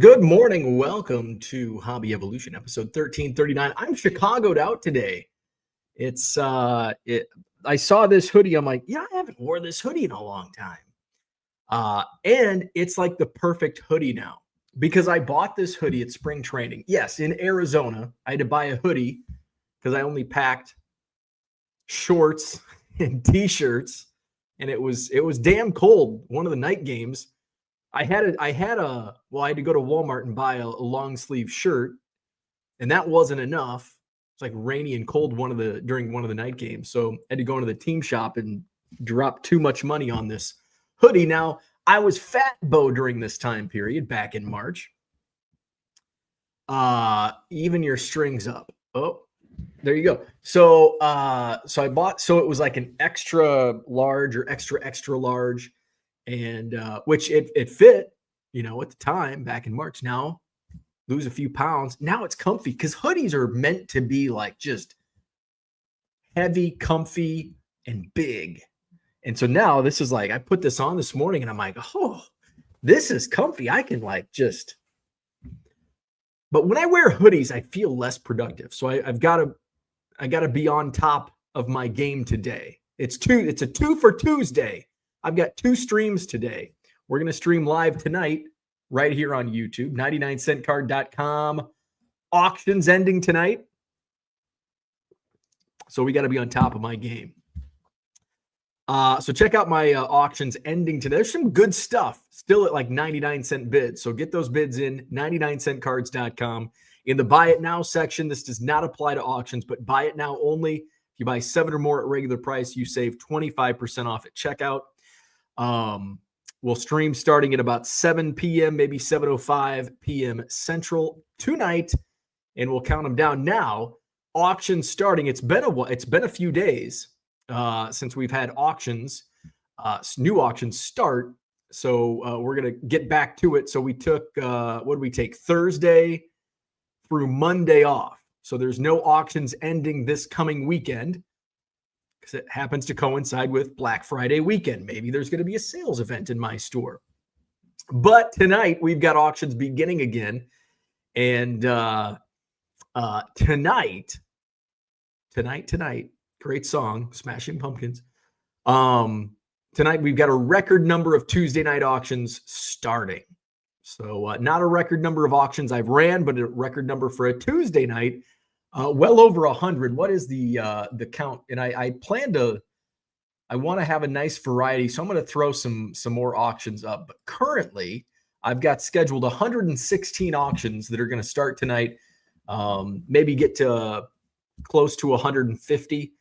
Good morning. Welcome to Hobby Evolution, episode 1339. I'm Chicago'd out today. I saw this hoodie. I'm like, yeah, I haven't worn this hoodie in a long time. And it's like the perfect hoodie now because I bought this hoodie at spring training. Yes, in Arizona. I had to buy a hoodie because I only packed shorts and t-shirts, and it was damn cold. One of the night games. I had to go to Walmart and buy a long sleeve shirt, and that wasn't enough. It's like rainy and cold during one of the night games. So I had to go into the team shop and drop too much money on this hoodie. Now, I was fat, Bo, during this time period back in March. Even your strings up. Oh, there you go. So it was like an extra large or extra large, and which it fit, at the time back in March. Now lose a few pounds. Now it's comfy because hoodies are meant to be like just heavy, comfy, and big. And so now this is like, I put this on this morning and I'm like, oh, this is comfy. I can but when I wear hoodies, I feel less productive. So I got to be on top of my game today. It's a 2 for Tuesday. I've got 2 streams today. We're going to stream live tonight right here on YouTube, 99centcard.com. Auctions ending tonight. So we got to be on top of my game. So check out my auctions ending today. There's some good stuff still at like 99-cent bids. So get those bids in, 99centcards.com. In the Buy It Now section, this does not apply to auctions, but Buy It Now only. If you buy 7 or more at regular price, you save 25% off at checkout. We'll stream starting at about 7 p.m., maybe 7:05 p.m. Central tonight, and we'll count them down now. Auctions starting. It's been a few days since we've had auctions, new auctions start. So we're gonna get back to it. So we took what did we take? Thursday through Monday off. So there's no auctions ending this coming weekend, because it happens to coincide with Black Friday weekend. Maybe there's going to be a sales event in my store. But tonight, we've got auctions beginning again. And tonight, great song, Smashing Pumpkins. Tonight, we've got a record number of Tuesday night auctions starting. So not a record number of auctions I've ran, but a record number for a Tuesday night. Well over 100. What is the count? And I want to have a nice variety, so I'm going to throw some more auctions up. But currently, I've got scheduled 116 auctions that are going to start tonight. Maybe get to close to 150.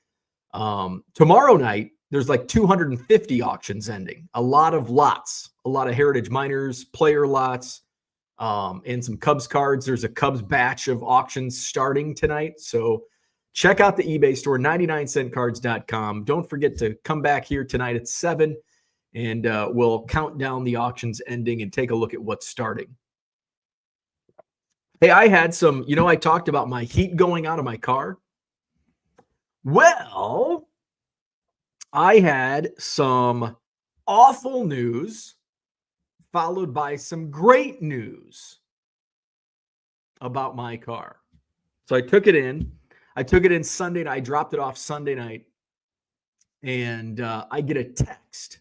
Tomorrow night, there's like 250 auctions ending. A lot of lots, a lot of Heritage Miners player lots. And some Cubs cards. There's a Cubs batch of auctions starting tonight. So check out the eBay store, 99centcards.com. Don't forget to come back here tonight at 7, and we'll count down the auctions ending and take a look at what's starting. Hey, I had some, I talked about my heat going out of my car. Well, I had some awful news followed by some great news about my car. So I took it in Sunday night. I dropped it off Sunday night, and I get a text.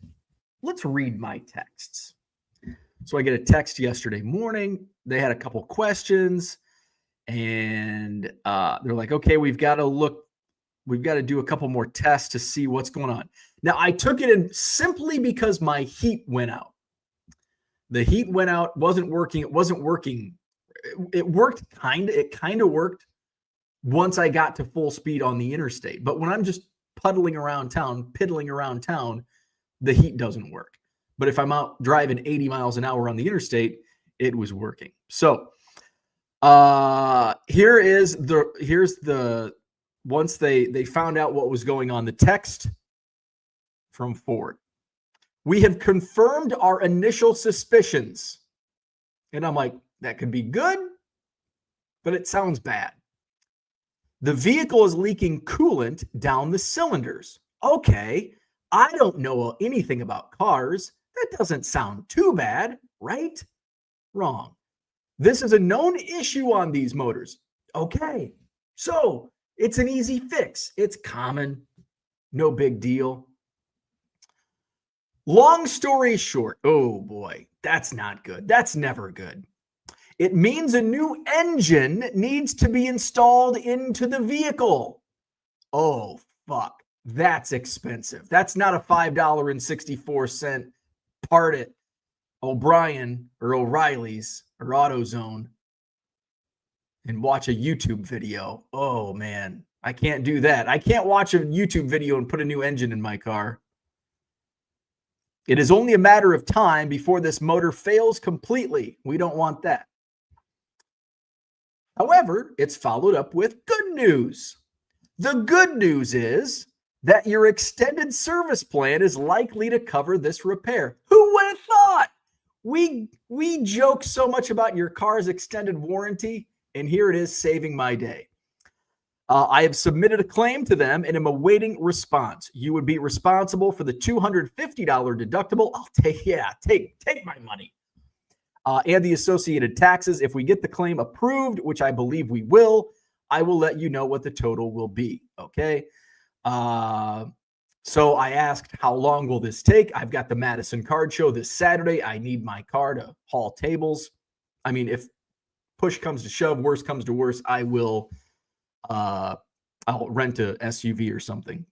Let's read my texts. So I get a text yesterday morning. They had a couple questions, and they're like, okay, we've got to do a couple more tests to see what's going on. Now, I took it in simply because my heat went out. The heat went out, wasn't working. It wasn't working. It worked it kind of worked once I got to full speed on the interstate. But when I'm just piddling around town, the heat doesn't work. But if I'm out driving 80 miles an hour on the interstate, it was working. So here's the once they found out what was going on, the text from Ford. We have confirmed our initial suspicions. And I'm like, that could be good, but it sounds bad. The vehicle is leaking coolant down the cylinders. Okay, I don't know anything about cars. That doesn't sound too bad, right? Wrong. This is a known issue on these motors. Okay, so it's an easy fix. It's common, no big deal. Long story short, oh boy, that's not good. That's never good. It means a new engine needs to be installed into the vehicle. Oh, fuck. That's expensive. That's not a $5.64 part at O'Brien or O'Reilly's or AutoZone and watch a YouTube video. Oh, man. I can't do that. I can't watch a YouTube video and put a new engine in my car. It is only a matter of time before this motor fails completely. We don't want that. However, it's followed up with good news. The good news is that your extended service plan is likely to cover this repair. Who would have thought? We joke so much about your car's extended warranty, and here it is saving my day. I have submitted a claim to them and am awaiting response. You would be responsible for the $250 deductible. I'll take my money. And the associated taxes. If we get the claim approved, which I believe we will, I will let you know what the total will be. Okay. So I asked, how long will this take? I've got the Madison Card Show this Saturday. I need my car to haul tables. I mean, if push comes to shove, worse comes to worse, I will, I'll rent a SUV or something.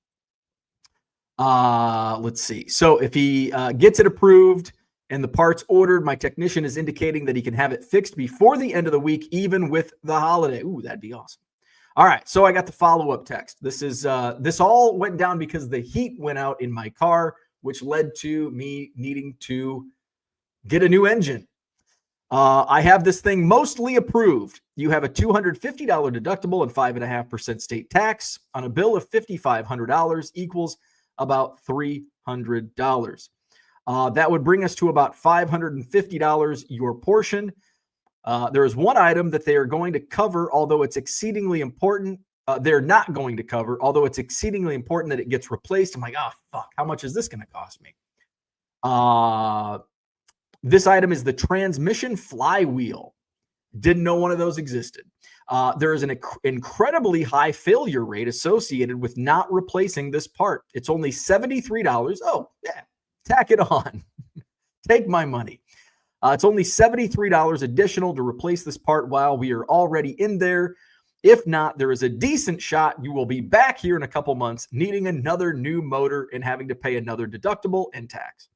Let's see. So if he gets it approved and the parts ordered, my technician is indicating that he can have it fixed before the end of the week, even with the holiday. Ooh, that'd be awesome. All right. So I got the follow-up text. This all went down because the heat went out in my car, which led to me needing to get a new engine. I have this thing mostly approved. You have a $250 deductible and 5.5% state tax on a bill of $5,500 equals about $300. That would bring us to about $550, your portion. There is one item that they are going to cover, although it's exceedingly important. They're not going to cover, although it's exceedingly important that it gets replaced. I'm like, oh, fuck, how much is this going to cost me? This item is the transmission flywheel. Didn't know one of those existed. There is an incredibly high failure rate associated with not replacing this part. It's only $73. Oh, yeah, tack it on. Take my money. It's only $73 additional to replace this part while we are already in there. If not, there is a decent shot you will be back here in a couple months needing another new motor and having to pay another deductible and tax.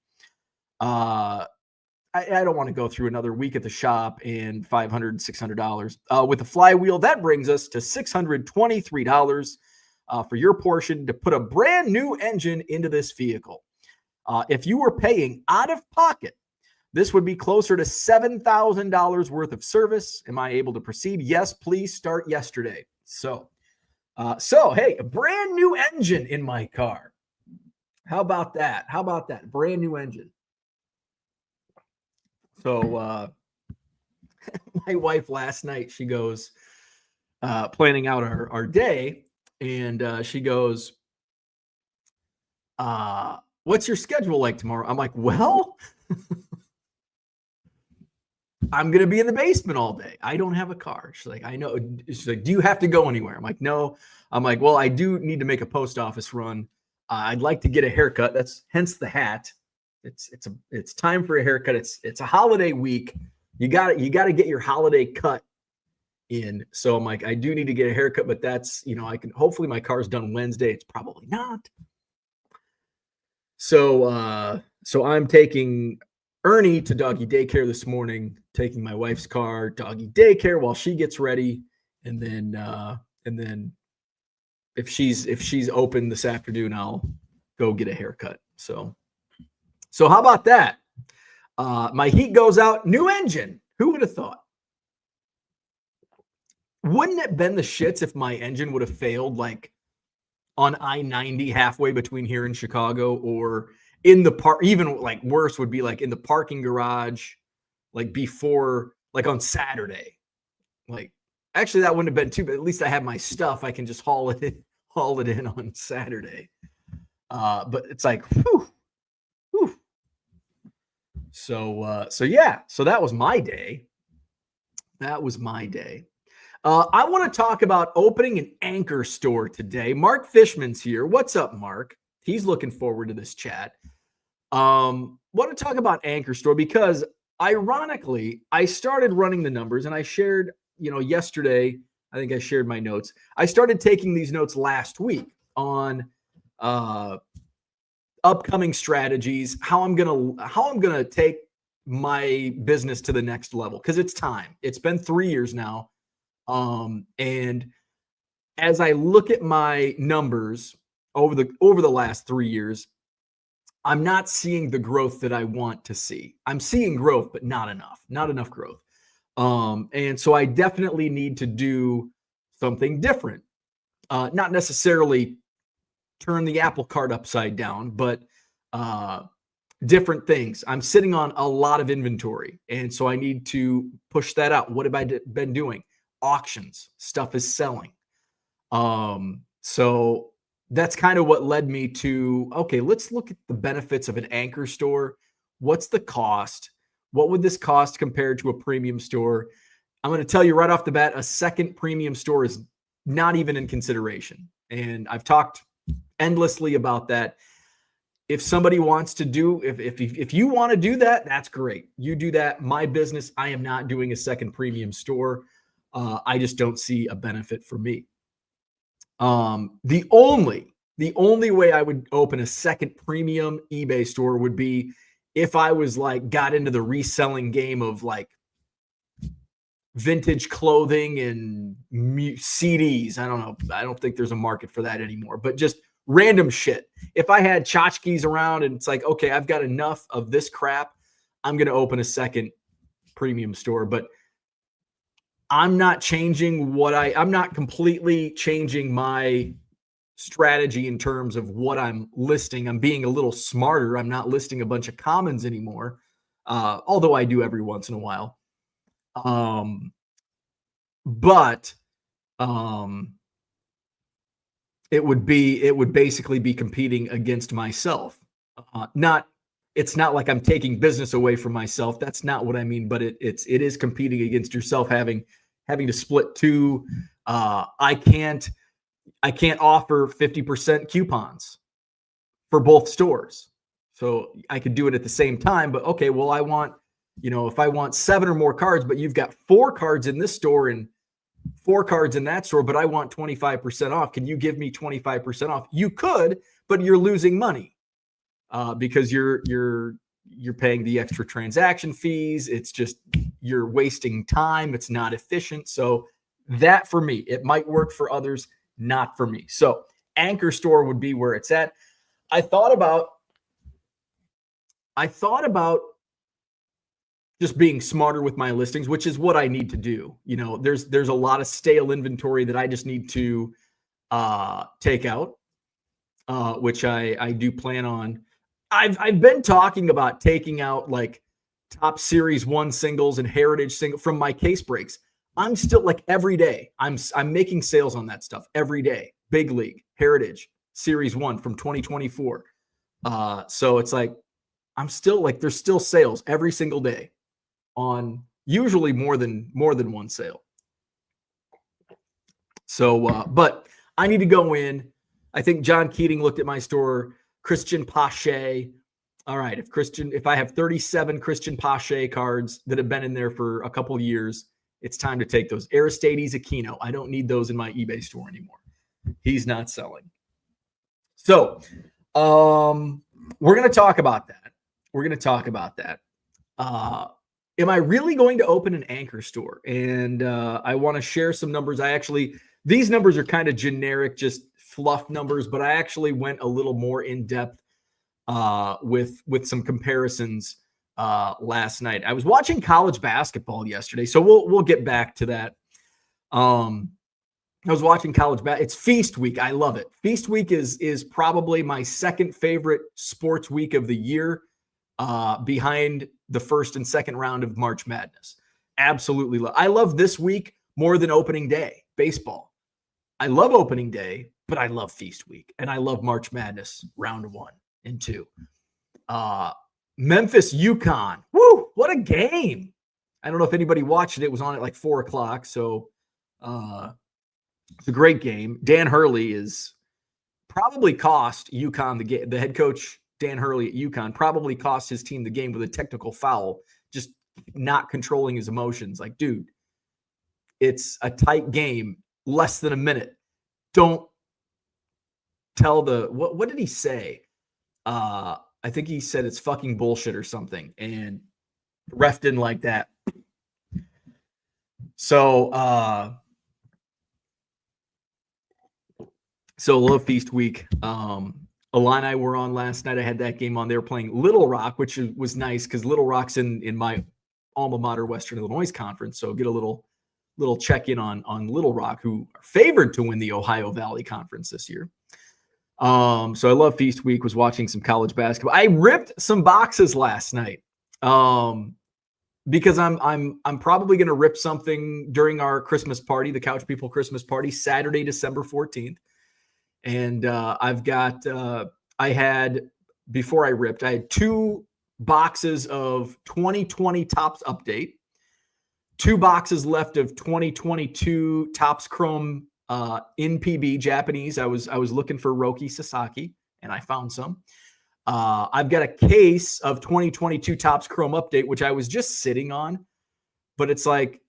I don't want to go through another week at the shop and $500, $600. With the flywheel, that brings us to $623 for your portion to put a brand new engine into this vehicle. If you were paying out of pocket, this would be closer to $7,000 worth of service. Am I able to proceed? Yes, please start yesterday. So hey, a brand new engine in my car. How about that? Brand new engine. So my wife last night, she goes planning out our day, and she goes, what's your schedule like tomorrow? I'm like, well, I'm going to be in the basement all day. I don't have a car. She's like, I know. She's like, do you have to go anywhere? I'm like, no. I'm like, well, I do need to make a post office run. I'd like to get a haircut. That's hence the hat. It's time for a haircut. It's a holiday week. You got to get your holiday cut in. So I'm like, I do need to get a haircut, but that's, I can, hopefully my car's done Wednesday. It's probably not. So I'm taking Ernie to doggy daycare this morning, taking my wife's car, doggy daycare while she gets ready. And then if she's open this afternoon, I'll go get a haircut. So how about that? My heat goes out, new engine. Who would have thought? Wouldn't it have been the shits if my engine would have failed like on I-90 halfway between here and Chicago, or in the park? Even like worse would be like in the parking garage, like before, like on Saturday. Like actually that wouldn't have been too, but at least I have my stuff. I can just haul it in on Saturday. But it's like, whew. So that was my day. That was my day. I want to talk about opening an anchor store today. Mark Fishman's here. What's up, Mark? He's looking forward to this chat. Want to talk about anchor store because ironically, I started running the numbers and I shared, yesterday, I think I shared my notes. I started taking these notes last week on upcoming strategies, how I'm gonna take my business to the next level because it's time. It's been 3 years now. And as I look at my numbers over the last 3 years, I'm not seeing the growth that I want to see. I'm seeing growth, but not enough growth. And so I definitely need to do something different. Not necessarily turn the apple cart upside down, but different things. I'm sitting on a lot of inventory, and so I need to push that out. What have I been doing? Auctions. Stuff is selling. So that's kind of what led me to, okay, let's look at the benefits of an anchor store. What's the cost? What would this cost compared to a premium store? I'm going to tell you right off the bat, a second premium store is not even in consideration. And I've talked endlessly about that. If somebody wants to do, if you want to do that, that's great. You do that. My business, I am not doing a second premium store. I just don't see a benefit for me. The only way I would open a second premium eBay store would be if I was got into the reselling game of vintage clothing and CDs. I don't know. I don't think there's a market for that anymore, but just random shit. If I had tchotchkes around and it's okay, I've got enough of this crap, I'm going to open a second premium store. But I'm not changing I'm not completely changing my strategy in terms of what I'm listing. I'm being a little smarter. I'm not listing a bunch of commons anymore. Although I do every once in a while. But it would basically be competing against myself. It's not like I'm taking business away from myself. That's not what I mean, but it is competing against yourself, having to split two. I can't offer 50% coupons for both stores. So I could do it at the same time, but okay, well, I want, if I want 7 or more cards, but you've got 4 cards in this store and 4 cards in that store, but I want 25% off. Can you give me 25% off? You could, but you're losing money because you're paying the extra transaction fees. It's just, you're wasting time. It's not efficient. So that, for me, it might work for others, not for me. So anchor store would be where it's at. I thought about just being smarter with my listings, which is what I need to do. There's a lot of stale inventory that I just need to take out, which I do plan on. I've been talking about taking out top series 1 singles and heritage single from my case breaks. I'm still every day I'm making sales on that stuff every day. Big league, heritage, series 1 from 2024. So it's I'm still there's still sales every single day on usually more than one sale. So, but I need to go in. I think John Keating looked at my store, Christian Pache. All right. If I have 37 Christian Pache cards that have been in there for a couple of years, it's time to take those. Aristides Aquino. I don't need those in my eBay store anymore. He's not selling. So, we're going to talk about that. Am I really going to open an anchor store? And I want to share some numbers. These numbers are kind of generic, just fluff numbers, but I actually went a little more in depth with some comparisons last night. I was watching college basketball yesterday, so we'll get back to that. I was watching college basketball. It's Feast Week. I love it. Feast Week is probably my second favorite sports week of the year, behind the first and second round of March Madness. Absolutely. I love this week more than opening day baseball. I love opening day, but I love Feast Week, and I love March Madness round 1 and 2. Memphis, UConn. Woo! What a game. I don't know if anybody watched it. It was on at like 4:00. So it's a great game. Dan Hurley is probably cost UConn the head coach, Dan Hurley at UConn, probably cost his team the game with a technical foul, just not controlling his emotions. Like, dude, it's a tight game, less than a minute. Don't tell what did he say? I think he said it's fucking bullshit or something. And ref didn't like that. So Love Feast week. Illini were on last night. I had that game on. They were playing Little Rock, which was nice because Little Rock's in my alma mater, Western Illinois Conference. So get a little check-in on Little Rock, who are favored to win the Ohio Valley Conference this year. So I love Feast week, was watching some college basketball. I ripped some boxes last night. Because I'm probably going to rip something during our Christmas party, the Couch People Christmas party, Saturday, December 14th. And before I ripped, I had 2 boxes of 2020 Topps Update, 2 boxes left of 2022 Topps Chrome NPB Japanese. I was looking for Roki Sasaki, and I found some. I've got a case of 2022 Topps Chrome Update, which I was just sitting on, but it's like,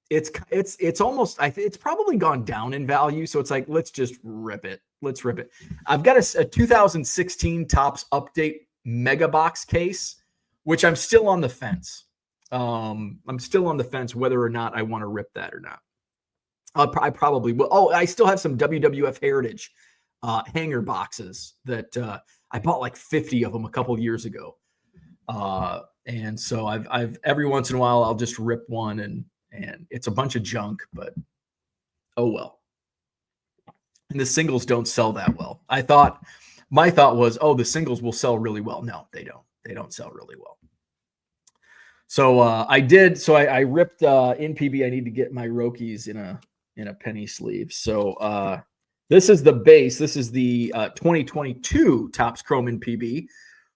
it's almost, it's probably gone down in value. So it's like, let's just rip it. Let's rip it. I've got a 2016 Topps Update Mega Box case, which I'm still on the fence. I'm still on the fence whether or not I want to rip that or not. I probably will. Oh, I still have some WWF Heritage hanger boxes that I bought like 50 of them a couple years ago. And so I've every once in a while I'll just rip one and it's a bunch of junk, but oh well. And the singles don't sell that well. My thought was, oh, the singles will sell really well. No, they don't. They don't sell really well. So I did. So I ripped NPB. I need to get my Rokis in a penny sleeve. So this is the base. This is the 2022 Topps Chrome NPB.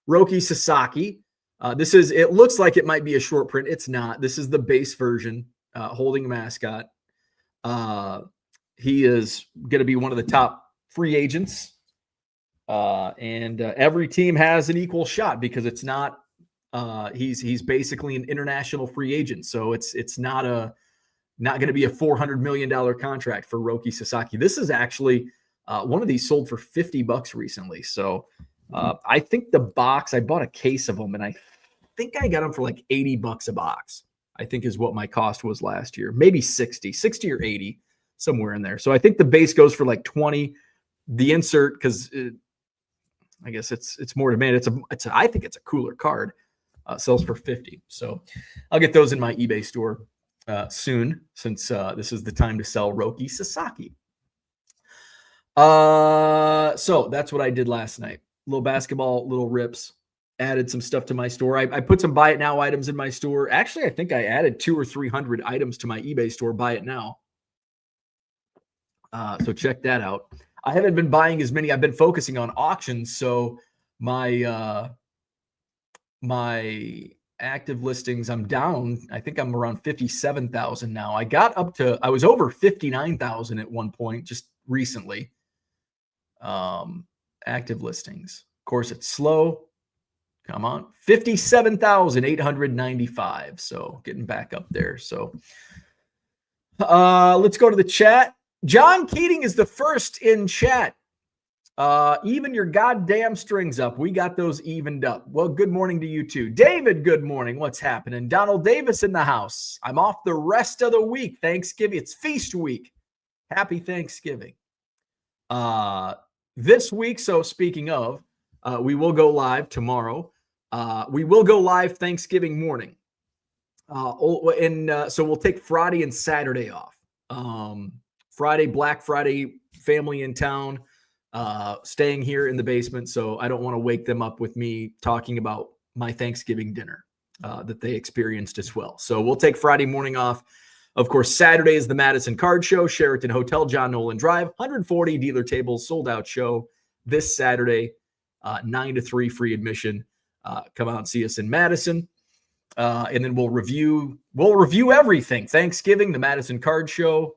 Roki Sasaki. It looks like it might be a short print. It's not. This is the base version, holding a mascot. He is going to be one of the top free agents. And every team has an equal shot because it's not, he's basically an international free agent. So it's not going to be a $400 million contract for Roki Sasaki. This is actually one of these sold for $50 recently. So I think the box, I bought a case of them and I think I got them for like $80 a box, I think is what my cost was last year. Maybe 60 or 80, somewhere in there. So I think the base goes for like 20. The insert, because I guess it's more demand. I think it's a cooler card. Sells for 50. So I'll get those in my eBay store soon, since this is the time to sell Roki Sasaki. So that's what I did last night. Little basketball, little rips. Added some stuff to my store. I put some buy it now items in my store. Actually, I think I added 200 or 300 items to my eBay store. Buy it now. So check that out. I haven't been buying as many. I've been focusing on auctions. So my active listings, I'm down. I think I'm around 57,000 now. I was over 59,000 at one point just recently. Active listings. Of course, it's slow. Come on. 57,895. So getting back up there. So let's go to the chat. John Keating is the first in chat. Even your goddamn strings up. We got those evened up. Well, good morning to you too. David, good morning. What's happening? Donald Davis in the house. I'm off the rest of the week. Thanksgiving. It's feast week. Happy Thanksgiving. This week, so speaking of, we will go live tomorrow. We will go live Thanksgiving morning. So we'll take Friday and Saturday off. Friday, Black Friday, family in town, staying here in the basement. So I don't want to wake them up with me talking about my Thanksgiving dinner that they experienced as well. So we'll take Friday morning off. Of course, Saturday is the Madison Card Show, Sheraton Hotel, John Nolan Drive, 140 dealer tables, sold out show this Saturday, 9 to 3 free admission. Come out and see us in Madison. And then we'll review everything. Thanksgiving, the Madison Card Show,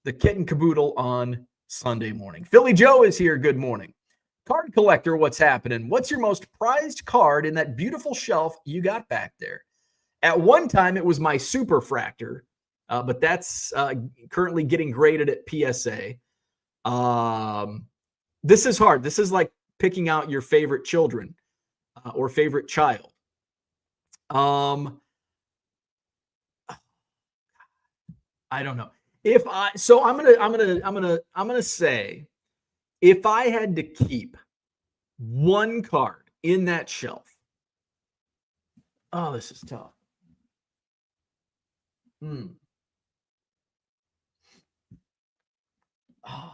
the kit and caboodle on Sunday morning. Philly Joe is here. Good morning. Card collector, what's happening? What's your most prized card in that beautiful shelf you got back there? At one time, it was my Superfractor, but that's currently getting graded at PSA. This is hard. This is like picking out your favorite children or favorite child. I don't know. I'm gonna say, if I had to keep one card in that shelf, oh, this is tough. Oh.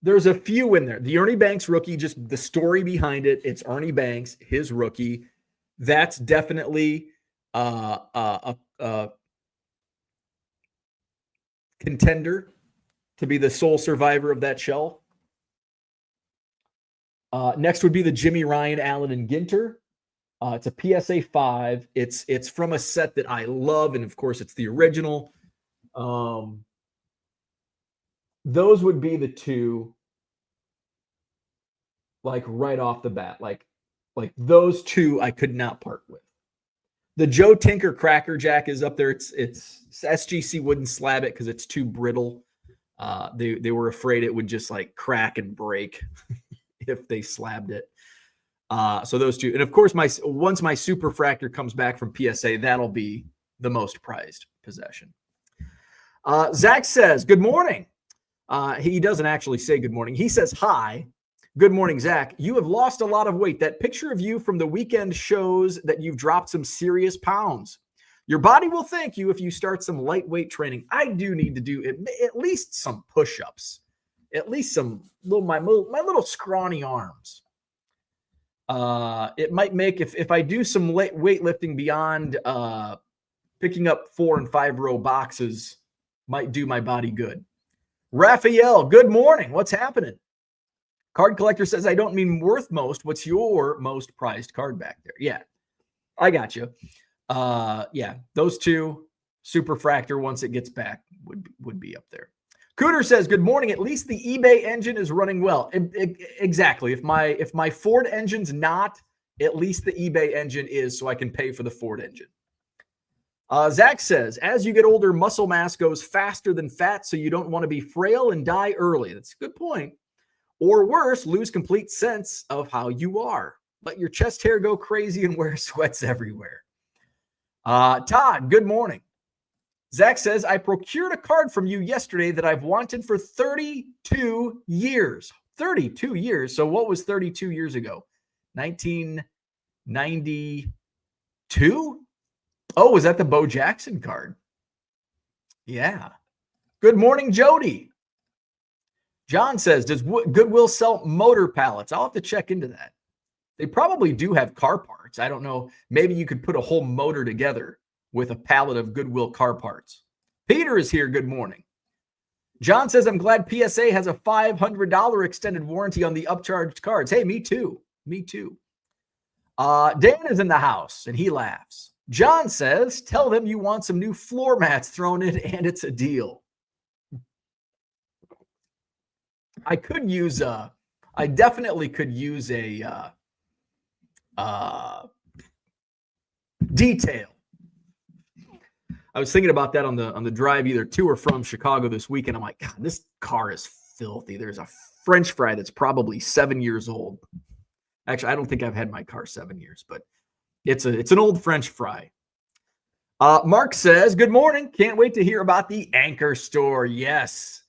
There's a few in there. The Ernie Banks rookie, just the story behind it. It's Ernie Banks, his rookie. That's definitely a contender to be the sole survivor of that shelf. Next would be the Jimmy Ryan, Allen, and Ginter. It's a PSA 5. It's from a set that I love, and of course, it's the original. Those would be the two, like right off the bat. Like those two I could not part with. The Joe Tinker Cracker Jack is up there. It's SGC wouldn't slab it because it's too brittle. They were afraid it would just like crack and break if they slabbed it. So those two, and of course, once my Superfractor comes back from PSA, that'll be the most prized possession. Zach says, "Good morning." He doesn't actually say good morning. He says, "Hi, good morning, Zach. You have lost a lot of weight. That picture of you from the weekend shows that you've dropped some serious pounds. Your body will thank you if you start some lightweight training. I do need to do at least some push-ups, at least some my little scrawny arms. It might make, if I do some weightlifting beyond picking up 4 and 5 row boxes, might do my body good." Raphael, good morning. What's happening? Card collector says, "I don't mean worth most. What's your most prized card back there?" Yeah, I got you. Yeah, those two, Superfractor, once it gets back, would be up there. Cooter says, "Good morning. At least the eBay engine is running well." Exactly. If my Ford engine's not, at least the eBay engine is, so I can pay for the Ford engine. Zach says, "As you get older, muscle mass goes faster than fat, so you don't want to be frail and die early." That's a good point. Or worse, lose complete sense of how you are. Let your chest hair go crazy and wear sweats everywhere. Todd, good morning. Zach says, "I procured a card from you yesterday that I've wanted for 32 years. 32 years. So what was 32 years ago? 1992? Oh, was that the Bo Jackson card? Yeah. Good morning, Jody. John says, "Does Goodwill sell motor pallets?" I'll have to check into that. They probably do have car parts. I don't know. Maybe you could put a whole motor together with a pallet of Goodwill car parts. Peter is here. Good morning. John says, "I'm glad PSA has a $500 extended warranty on the upcharged cards." Hey, me too. Me too. Dan is in the house, and he laughs. John says, "Tell them you want some new floor mats thrown in, and it's a deal." I definitely could use a detail. I was thinking about that on the drive either to or from Chicago this weekend. I'm like, God, this car is filthy. There's a French fry that's probably 7 years old. Actually, I don't think I've had my car 7 years, but it's an old French fry. Mark says, "Good morning. Can't wait to hear about the Anchor store." Yes.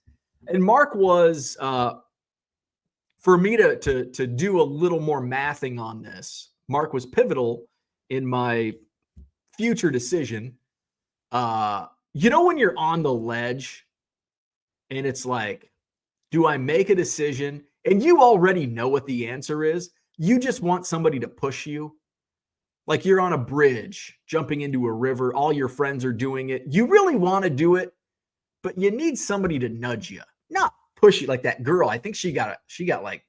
And Mark was, for me to do a little more mathing on this, Mark was pivotal in my future decision. When you're on the ledge and it's like, do I make a decision? And you already know what the answer is. You just want somebody to push you. Like you're on a bridge, jumping into a river. All your friends are doing it. You really want to do it, but you need somebody to nudge you, not push you like that girl. I think she got like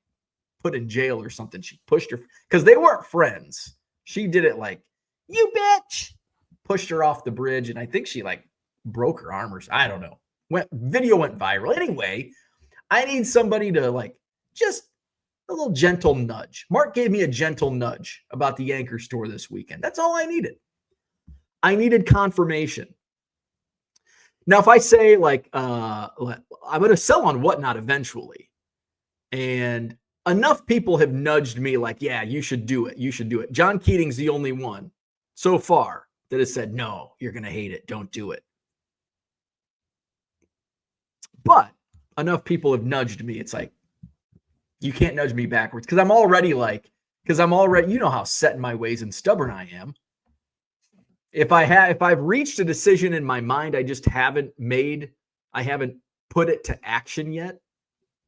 put in jail or something. She pushed her because they weren't friends. She did it like, you bitch, pushed her off the bridge. And I think she like broke her arm or I don't know. Video went viral. Anyway, I need somebody to like just a little gentle nudge. Mark gave me a gentle nudge about the Anchor Store this weekend. That's all I needed. I needed confirmation. Now, if I say like, I'm going to sell on Whatnot eventually, and enough people have nudged me like, yeah, you should do it. You should do it. John Keating's the only one so far that has said, no, you're going to hate it. Don't do it. But enough people have nudged me. It's like, you can't nudge me backwards because I'm already, you know how set in my ways and stubborn I am. If I've reached a decision in my mind, I just haven't put it to action yet.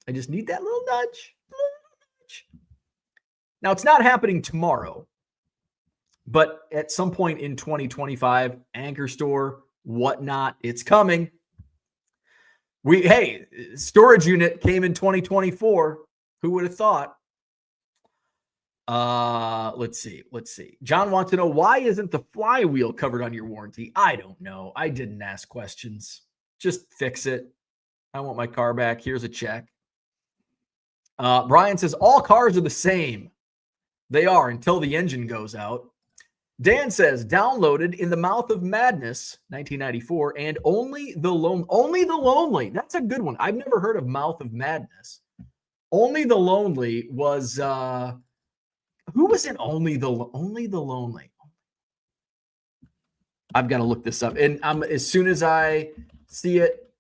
I just need that little nudge. Now, it's not happening tomorrow, but at some point in 2025, Anchor Store, Whatnot, it's coming. Storage unit came in 2024. Who would have thought? Let's see. John wants to know, why isn't the flywheel covered on your warranty? I don't know. I didn't ask questions. Just fix it. I want my car back. Here's a check. Brian says, all cars are the same. They are until the engine goes out. Dan says, downloaded In the Mouth of Madness, 1994, and Only the Lonely. That's a good one. I've never heard of Mouth of Madness. Only the Lonely was, who was in Only the Lonely? I've got to look this up. And as soon as I see it,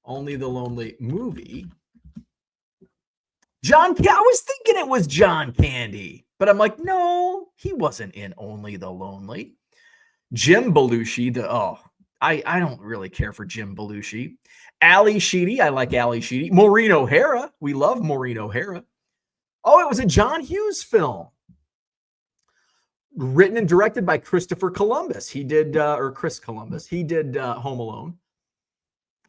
Only the Lonely movie. I was thinking it was John Candy, but I'm like, no, he wasn't in Only the Lonely. Jim Belushi, I don't really care for Jim Belushi. Ali Sheedy, I like Ali Sheedy. Maureen O'Hara, we love Maureen O'Hara. Oh, it was a John Hughes film. Written and directed by Christopher Columbus. He did, Chris Columbus. He did Home Alone.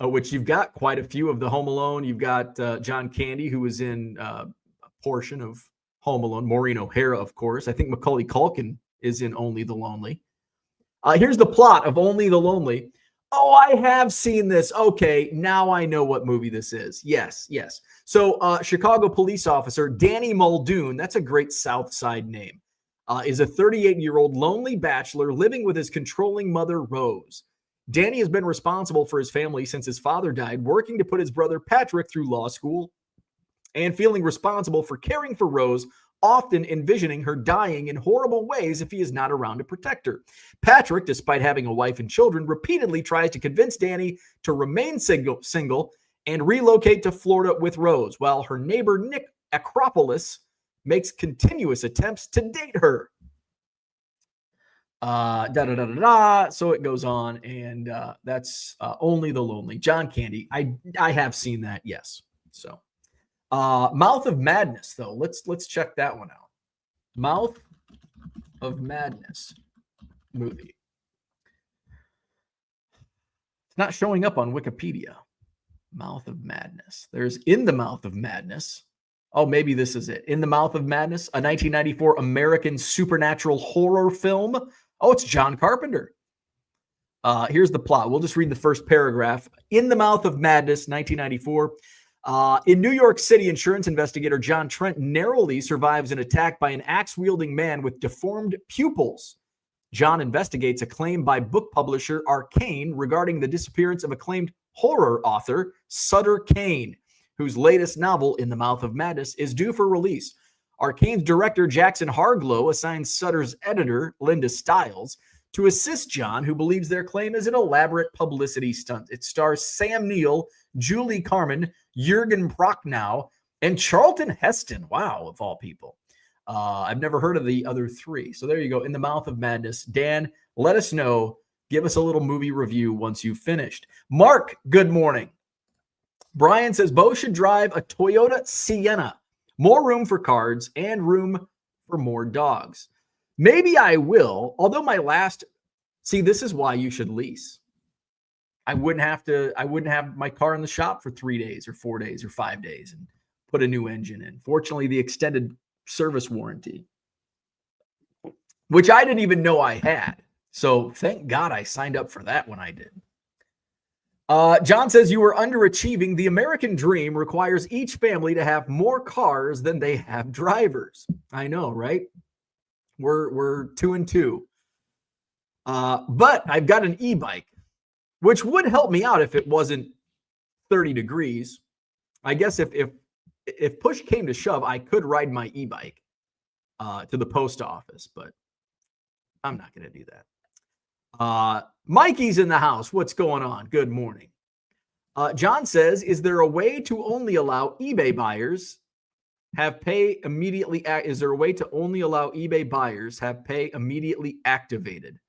Which you've got quite a few of the Home Alone. You've got John Candy, who was in a portion of Home Alone. Maureen O'Hara, of course. I think Macaulay Culkin is in Only the Lonely. Here's the plot of Only the Lonely. Oh, I have seen this. Okay, now I know what movie this is. Yes. So Chicago police officer Danny Muldoon, that's a great South Side name, is a 38-year-old lonely bachelor living with his controlling mother, Rose. Danny has been responsible for his family since his father died, working to put his brother Patrick through law school and feeling responsible for caring for Rose, often envisioning her dying in horrible ways if he is not around to protect her. Patrick, despite having a wife and children, repeatedly tries to convince Danny to remain single and relocate to Florida with Rose, while her neighbor Nick Acropolis makes continuous attempts to date her. So it goes on, and that's Only the Lonely. John Candy. I have seen that, yes. So Mouth of Madness, though. Let's check that one out. Mouth of Madness movie. It's not showing up on Wikipedia. Mouth of Madness. There's In the Mouth of Madness. Oh, maybe this is it. In the Mouth of Madness, a 1994 American supernatural horror film. Oh, it's John Carpenter. Here's the plot. We'll just read the first paragraph. In the Mouth of Madness, 1994. In New York City, insurance investigator John Trent narrowly survives an attack by an axe-wielding man with deformed pupils. John investigates a claim by book publisher Arcane regarding the disappearance of acclaimed horror author Sutter Kane, whose latest novel, In the Mouth of Madness, is due for release. Arcane's director Jackson Harglow assigns Sutter's editor, Linda Stiles, to assist John, who believes their claim is an elaborate publicity stunt. It stars Sam Neill, Julie Carmen, Jürgen Prochnow, and Charlton Heston. Wow, of all people. I've never heard of the other three. So there you go, In the Mouth of Madness. Dan, let us know. Give us a little movie review once you've finished. Mark, good morning. Brian says, Bo should drive a Toyota Sienna. More room for cards and room for more dogs. Maybe I will, although this is why you should lease. I wouldn't have my car in the shop for 3 days or 4 days or 5 days and put a new engine in. Fortunately, the extended service warranty which I didn't even know I had. So thank God I signed up for that when I did. John says you were underachieving. The American dream requires each family to have more cars than they have drivers. I know, right? We're 2 and 2. But I've got an e-bike, which would help me out if it wasn't 30 degrees. I guess if push came to shove, I could ride my e-bike to the post office, but I'm not going to do that. Mikey's in the house. What's going on? Good morning. John says, is there a way to only allow eBay buyers have pay immediately? Is there a way to only allow eBay buyers have pay immediately activated?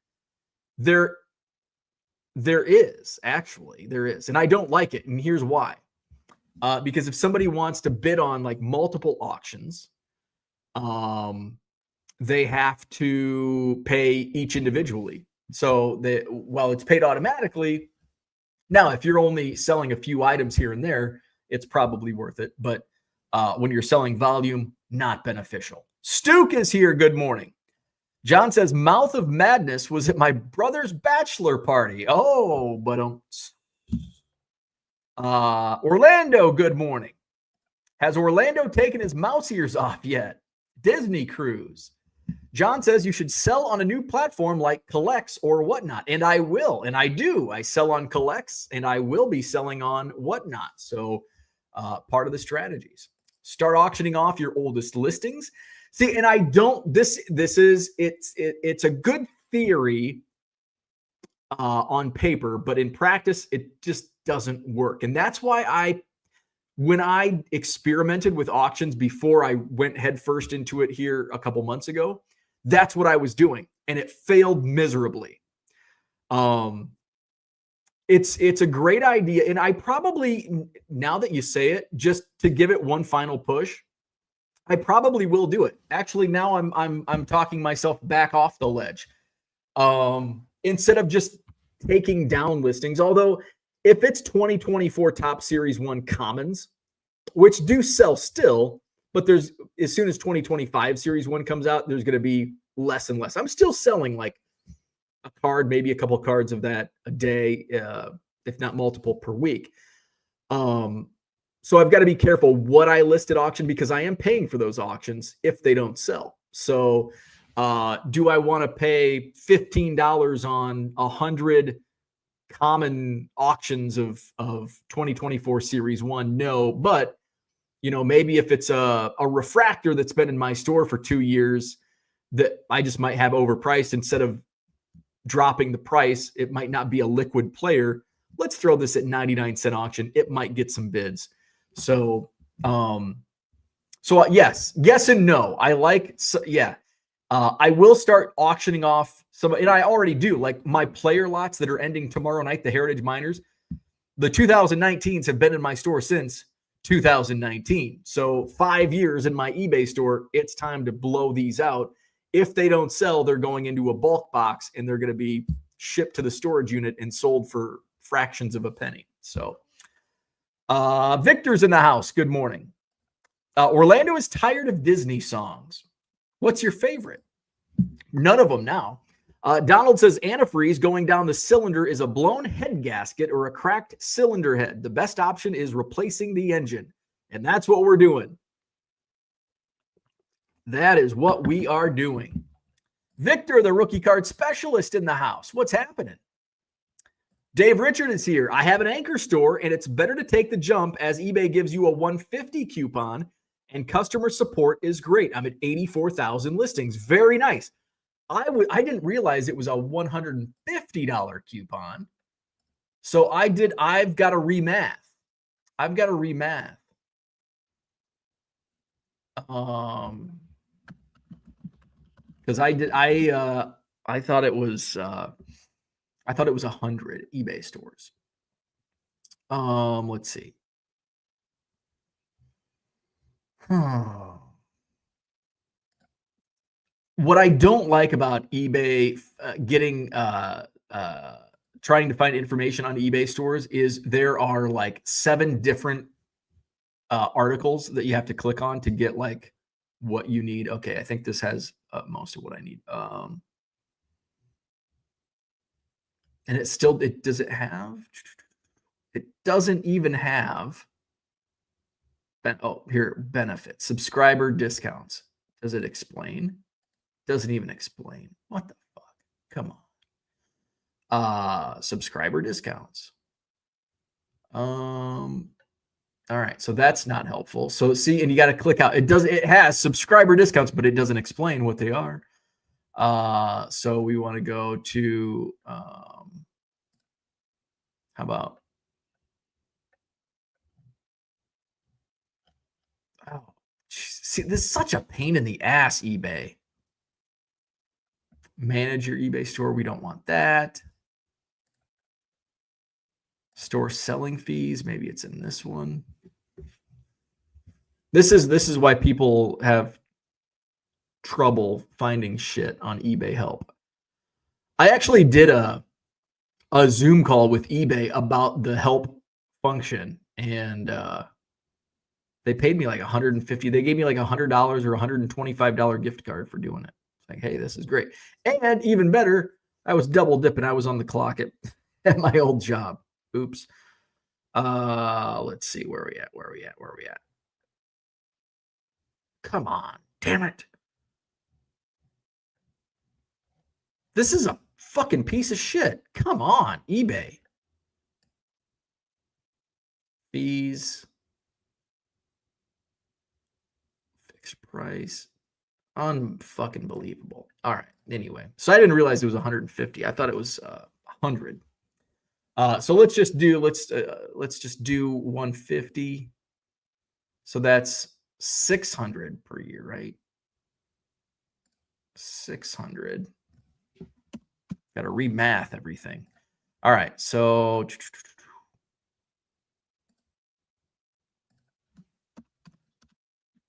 There is, actually. There is. And I don't like it. And here's why. Because if somebody wants to bid on like multiple auctions, they have to pay each individually. So while it's paid automatically, now if you're only selling a few items here and there, it's probably worth it. But when you're selling volume, not beneficial. Stuke is here. Good morning. John says, Mouth of Madness was at my brother's bachelor party. Oh, but Orlando, good morning. Has Orlando taken his mouse ears off yet? Disney Cruise. John says you should sell on a new platform like Collects or Whatnot. And I will. And I do. I sell on Collects and I will be selling on Whatnot. So part of the strategies. Start auctioning off your oldest listings. See, and I don't, it's a good theory on paper, but in practice, it just doesn't work. And that's why when I experimented with auctions before I went headfirst into it here a couple months ago, that's what I was doing. And it failed miserably. It's a great idea. And I probably, now that you say it, just to give it one final push, I probably will do it. Actually, now I'm talking myself back off the ledge. Instead of just taking down listings, although if it's 2024 Top Series 1 Commons, which do sell still, but there's, as soon as 2025 Series 1 comes out, there's going to be less and less. I'm still selling like a card, maybe a couple cards of that a day, if not multiple per week. So I've got to be careful what I list at auction because I am paying for those auctions if they don't sell. So do I want to pay $15 on 100 common auctions of 2024 Series 1? No, but maybe if it's a refractor that's been in my store for 2 years that I just might have overpriced, instead of dropping the price, it might not be a liquid player. Let's throw this at 99-cent auction. It might get some bids. So, yes and no. I will start auctioning off some, and I already do, like my player lots that are ending tomorrow night, the Heritage Miners. The 2019s have been in my store since 2019. So 5 years in my eBay store, it's time to blow these out. If they don't sell, they're going into a bulk box and they're going to be shipped to the storage unit and sold for fractions of a penny. So Victor's in the house. Good morning. Orlando is tired of Disney songs. What's your favorite? None of them now. Donald says antifreeze going down the cylinder is a blown head gasket or a cracked cylinder head. The best option is replacing the engine. And that's what we're doing. That is what we are doing. Victor, the rookie card specialist in the house. What's happening? Dave Richard is here. I have an Anchor store, and it's better to take the jump as eBay gives you a 150 coupon, and customer support is great. I'm at 84,000 listings. Very nice. I didn't realize it was a $150 coupon. So I've got to remath. Because I thought it was 100 eBay stores. Let's see. What I don't like about eBay trying to find information on eBay stores is there are like 7 different articles that you have to click on to get like what you need. Okay, I think this has most of what I need. And it doesn't even have benefits, subscriber discounts. Does it explain? Doesn't even explain. What the fuck? Come on. Subscriber discounts. All right, so that's not helpful. So see, and you got to click out. It has subscriber discounts, but it doesn't explain what they are. So we want to go to how about see, this is such a pain in the ass, eBay. Manage your eBay store. We don't want that. Store selling fees. Maybe it's in this one. This is why people have trouble finding shit on eBay help. I actually did a Zoom call with eBay about the help function, and they paid me like $150. They gave me like $100 or $125 gift card for doing it. It's like, hey, this is great. And even better, I was double dipping. I was on the clock at my old job. Oops. Let's see where are we at. Come on, damn it. This is a fucking piece of shit. Come on, eBay. Fees. Fixed price. Unfucking believable. All right. Anyway, so I didn't realize it was 150. I thought it was 100. So let's just do 150. So that's 600 per year, right? 600. Got to remath everything. All right. So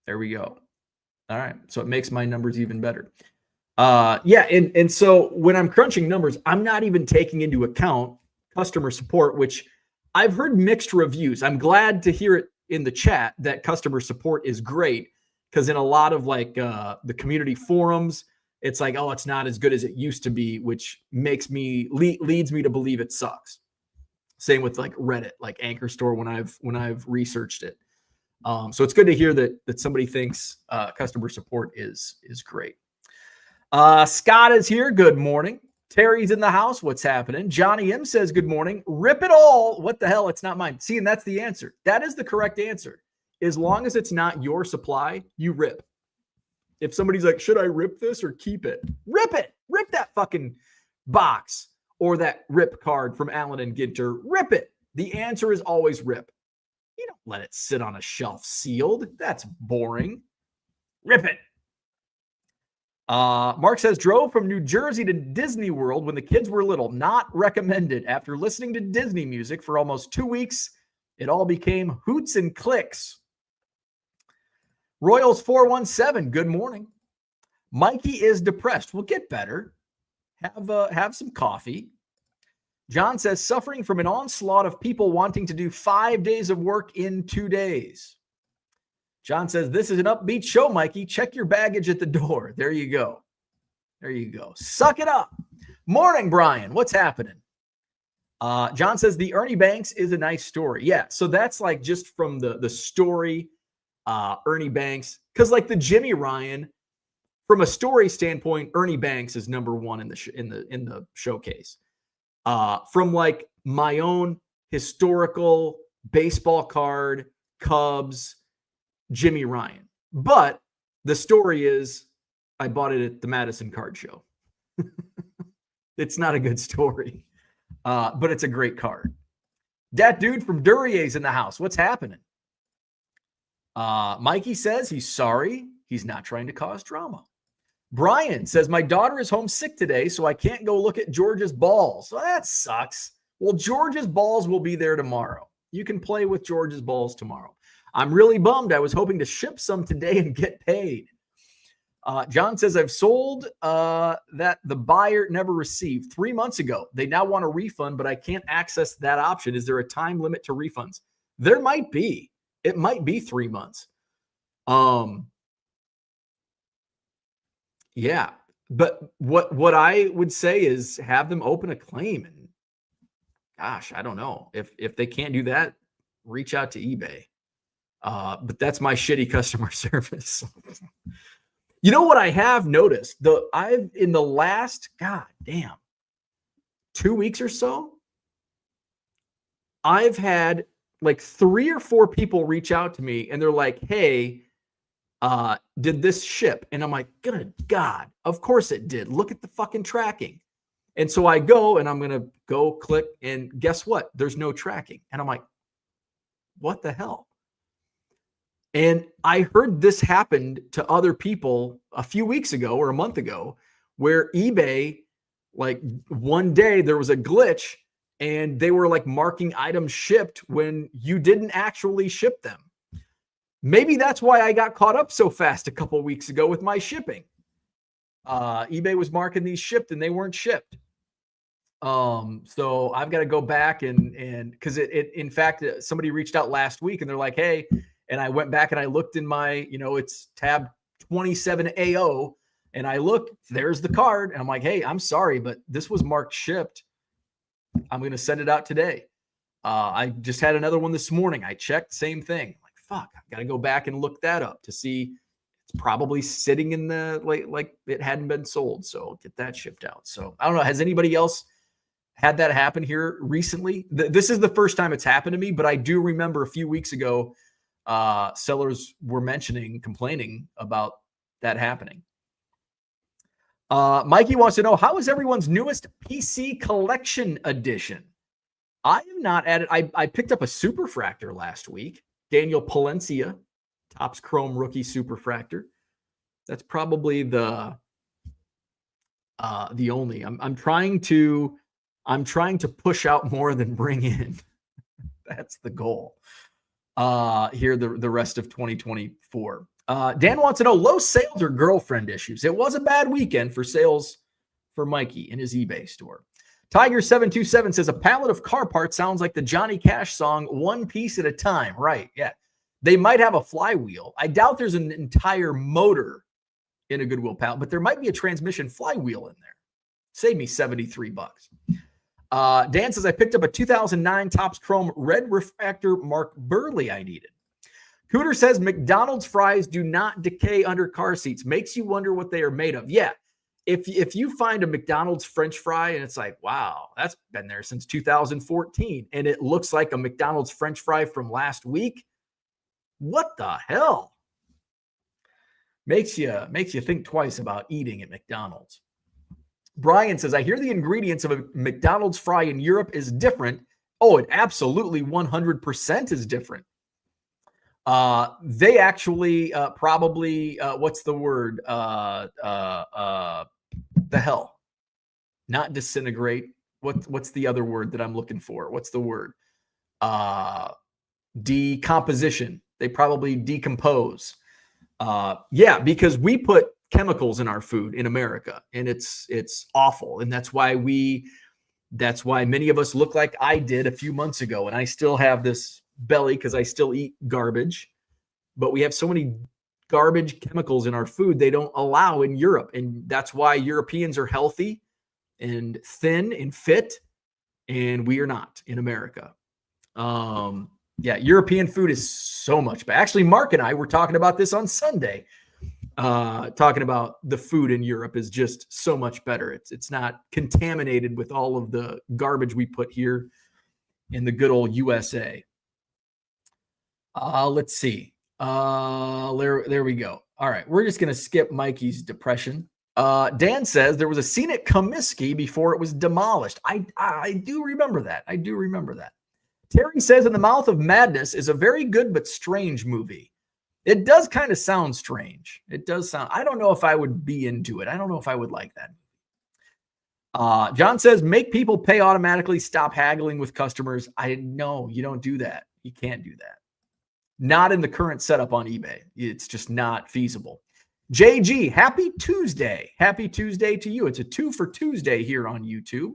there we go. All right. So it makes my numbers even better. Yeah. And so when I'm crunching numbers, I'm not even taking into account customer support, which I've heard mixed reviews. I'm glad to hear it in the chat that customer support is great, because in a lot of like the community forums, it's like, oh, it's not as good as it used to be, which makes me leads me to believe it sucks. Same with like Reddit, like Anchor Store when I've researched it. So it's good to hear that somebody thinks customer support is great. Scott is here. Good morning. Terry's in the house. What's happening? Johnny M says good morning. Rip it all. What the hell? It's not mine. See, and that's the answer. That is the correct answer. As long as it's not your supply, you rip. If somebody's like, should I rip this or keep it? Rip it. Rip that fucking box or that rip card from Allen and Ginter. Rip it. The answer is always rip. You don't let it sit on a shelf sealed. That's boring. Rip it. Mark says, drove from New Jersey to Disney World when the kids were little. Not recommended. After listening to Disney music for almost 2 weeks, it all became hoots and clicks. Royals 417, good morning. Mikey is depressed. Well, get better. Have some coffee. John says, suffering from an onslaught of people wanting to do 5 days of work in 2 days. John says, this is an upbeat show, Mikey. Check your baggage at the door. There you go. There you go. Suck it up. Morning, Brian. What's happening? John says, the Ernie Banks is a nice story. Yeah, so that's like just from the story, Ernie Banks. Because like the Jimmy Ryan, from a story standpoint, Ernie Banks is number one in the showcase. From like my own historical baseball card, Cubs, Jimmy Ryan. But the story is I bought it at the Madison Card Show. It's not a good story, but it's a great card. That dude from Durier's in the house. What's happening? Mikey says he's sorry. He's not trying to cause drama. Brian says, my daughter is homesick today, so I can't go look at George's balls. Well, that sucks. Well, George's balls will be there tomorrow. You can play with George's balls tomorrow. I'm really bummed. I was hoping to ship some today and get paid. John says, I've sold that the buyer never received 3 months ago. They now want a refund, but I can't access that option. Is there a time limit to refunds? There might be. It might be 3 months. Yeah. But what I would say is have them open a claim, and gosh, I don't know. If they can't do that, reach out to eBay. But that's my shitty customer service. You know what I have noticed? I've in the last, god damn, 2 weeks or so, I've had like 3 or 4 people reach out to me and they're like, "Hey, did this ship?" And I'm like, "Good God, of course it did. Look at the fucking tracking." And so I go and I'm going to go click, and guess what? There's no tracking. And I'm like, what the hell? And I heard this happened to other people a few weeks ago or a month ago, where eBay, like one day there was a glitch and they were like marking items shipped when you didn't actually ship them. Maybe that's why I got caught up so fast a couple weeks ago with my shipping. eBay was marking these shipped and they weren't shipped. So I've got to go back and because it in fact, somebody reached out last week and they're like, "Hey," and I went back and I looked in my, it's tab 27AO, and I look, there's the card, and I'm like, "Hey, I'm sorry, but this was marked shipped. I'm going to send it out today." I just had another one this morning. I checked, same thing. I'm like, fuck, I got to go back and look that up to see. It's probably sitting in the like it hadn't been sold. So get that shipped out. So I don't know. Has anybody else had that happen here recently? This is the first time it's happened to me, but I do remember a few weeks ago, sellers were complaining about that happening. Mikey wants to know, how is everyone's newest PC collection edition? I am not at it. I picked up a Superfractor last week. Daniel Palencia, Topps Chrome rookie Superfractor. That's probably the only. I'm trying to push out more than bring in. That's the goal. Here the rest of 2024. Dan wants to know, low sales or girlfriend issues? It was a bad weekend for sales for Mikey in his eBay store. Tiger727 says, a pallet of car parts sounds like the Johnny Cash song, One Piece at a Time. Right, yeah. They might have a flywheel. I doubt there's an entire motor in a Goodwill pallet, but there might be a transmission flywheel in there. Save me $73. Dan says, I picked up a 2009 Topps Chrome red refractor Mark Burley I needed. Cooter says, McDonald's fries do not decay under car seats. Makes you wonder what they are made of. Yeah. If you find a McDonald's French fry and it's like, wow, that's been there since 2014, and it looks like a McDonald's French fry from last week, what the hell? Makes you think twice about eating at McDonald's. Brian says, I hear the ingredients of a McDonald's fry in Europe is different. Oh, it absolutely 100% is different. They actually probably, what's the word? The hell, not disintegrate. What's the other word that I'm looking for? What's the word? Decomposition. They probably decompose. Yeah, because we put chemicals in our food in America, and it's awful. And that's why many of us look like I did a few months ago. And I still have this belly because I still eat garbage, but we have so many garbage chemicals in our food they don't allow in Europe. And that's why Europeans are healthy and thin and fit, and we are not in America. Yeah, European food is so much better. Actually, Mark and I were talking about this on Sunday, talking about the food in Europe is just so much better. It's not contaminated with all of the garbage we put here in the good old USA. Let's see. There we go. All right, we're just gonna skip Mikey's depression. Dan says there was a scene at Comiskey before it was demolished. I do remember that. Terry says, In the Mouth of Madness is a very good but strange movie. It does kind of sound strange. It does sound, I don't know if I would be into it. I don't know if I would like that. John says, make people pay automatically, stop haggling with customers. I know you don't do that. You can't do that. Not in the current setup on eBay. It's just not feasible. JG, happy Tuesday. Happy Tuesday to you. It's a 2 for Tuesday here on YouTube.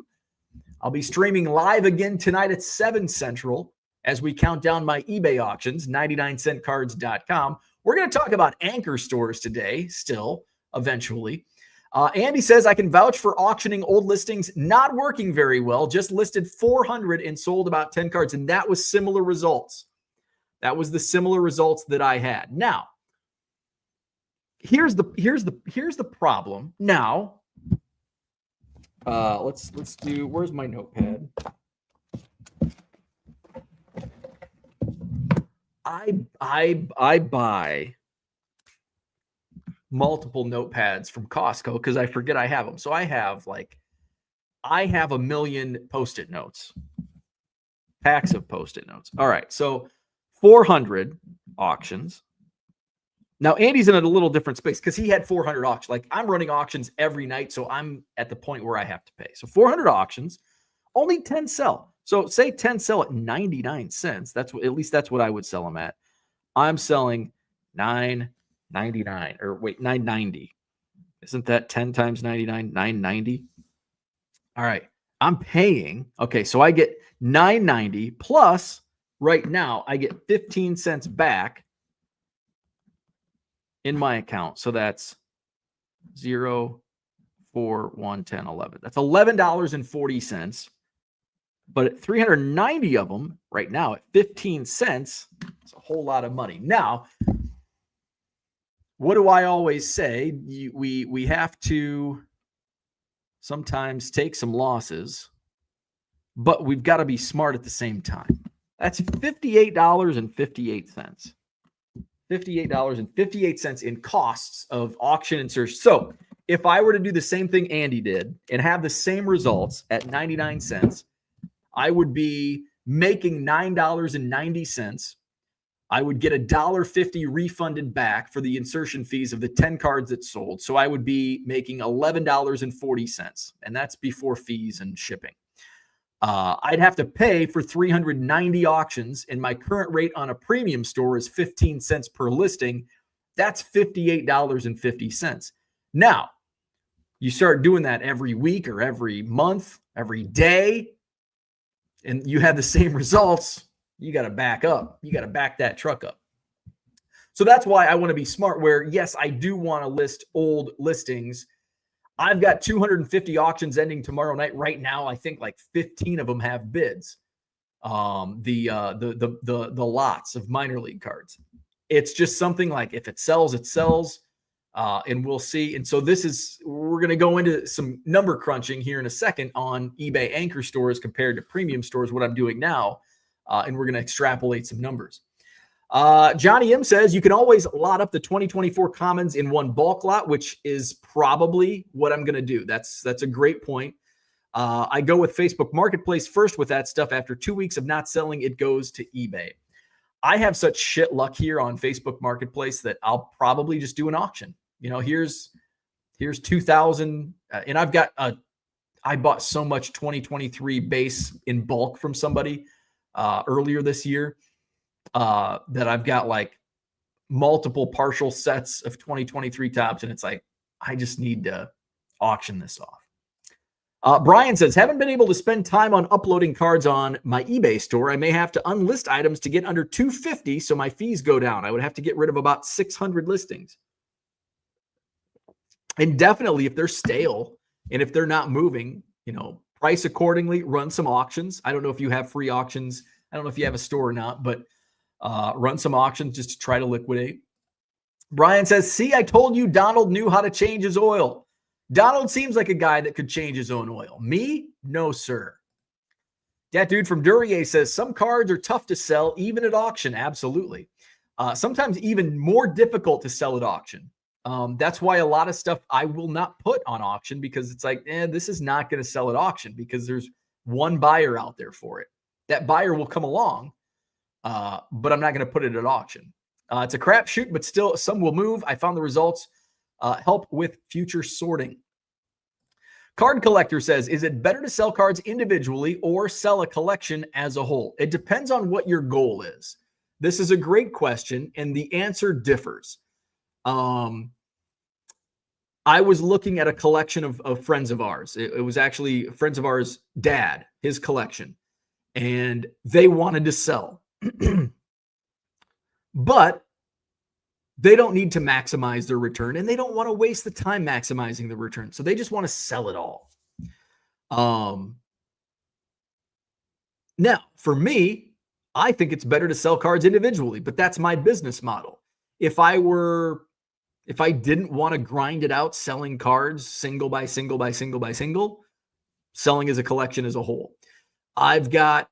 I'll be streaming live again tonight at 7 Central as we count down my eBay auctions, 99centcards.com. We're going to talk about anchor stores today, still, eventually. Andy says, I can vouch for auctioning old listings not working very well. Just listed 400 and sold about 10 cards. And that was similar results. That was the similar results that I had. Now, here's the problem. Now, let's do, where's my notepad? I buy multiple notepads from Costco because I forget I have them. So I have a million Post-it notes, packs of Post-it notes. All right. So 400 auctions. Now Andy's in a little different space because he had 400 auctions. Like I'm running auctions every night. So I'm at the point where I have to pay. So 400 auctions, only 10 sell. So say 10 sell at 99 cents. At least that's what I would sell them at. I'm selling $9.99 or wait, $9.90. Isn't that 10 times 99? $9.90. All right. I'm paying. Okay. So I get $9.90 plus right now I get 15 cents back in my account. So that's 0, 4, 1, 10, 11. That's $11.40. But at 390 of them right now at 15 cents, it's a whole lot of money. Now, what do I always say? We have to sometimes take some losses, but we've got to be smart at the same time. That's $58.58. $58.58 in costs of auction insertion. So if I were to do the same thing Andy did and have the same results at 99 cents, I would be making $9.90. I would get $1.50 refunded back for the insertion fees of the 10 cards that sold. So I would be making $11.40, and that's before fees and shipping. I'd have to pay for 390 auctions, and my current rate on a premium store is 15 cents per listing. That's $58.50. Now, you start doing that every week or every month, every day, and you have the same results, you got to back up. You got to back that truck up. So that's why I want to be smart where, yes, I do want to list old listings. I've got 250 auctions ending tomorrow night. Right now, I think like 15 of them have bids. The lots of minor league cards. It's just something like if it sells, it sells. And we'll see. And so we're going to go into some number crunching here in a second on eBay anchor stores compared to premium stores, what I'm doing now. And we're going to extrapolate some numbers. Johnny M says you can always lot up the 2024 commons in one bulk lot, which is probably what I'm going to do. That's a great point. I go with Facebook Marketplace first with that stuff. After 2 weeks of not selling, it goes to eBay. I have such shit luck here on Facebook Marketplace that I'll probably just do an auction. You know, here's 2,000, and I bought so much 2023 base in bulk from somebody earlier this year that I've got like multiple partial sets of 2023 tops, and it's like I just need to auction this off. Brian says, haven't been able to spend time on uploading cards on my eBay store. I may have to unlist items to get under 250 so my fees go down. I would have to get rid of about 600 listings. And definitely if they're stale and if they're not moving, you know, price accordingly, run some auctions. I don't know if you have free auctions. I don't know if you have a store or not, but run some auctions just to try to liquidate. Brian says, see, I told you Donald knew how to change his oil. Donald seems like a guy that could change his own oil. Me? No, sir. That dude from Duryea says some cards are tough to sell even at auction. Absolutely. Sometimes even more difficult to sell at auction. That's why a lot of stuff I will not put on auction because it's like, this is not going to sell at auction because there's one buyer out there for it. That buyer will come along, but I'm not going to put it at auction. It's a crapshoot, but still some will move. I found the results help with future sorting. Card Collector says, is it better to sell cards individually or sell a collection as a whole? It depends on what your goal is. This is a great question, and the answer differs. I was looking at a collection of friends of ours. It was actually friends of ours' dad, his collection, and they wanted to sell. But They don't need to maximize their return, and they don't want to waste the time maximizing the return. So they just want to sell it all. Now, for me, I think it's better to sell cards individually, but that's my business model. If I didn't want to grind it out selling cards single by single by single by single, selling as a collection as a whole. I've got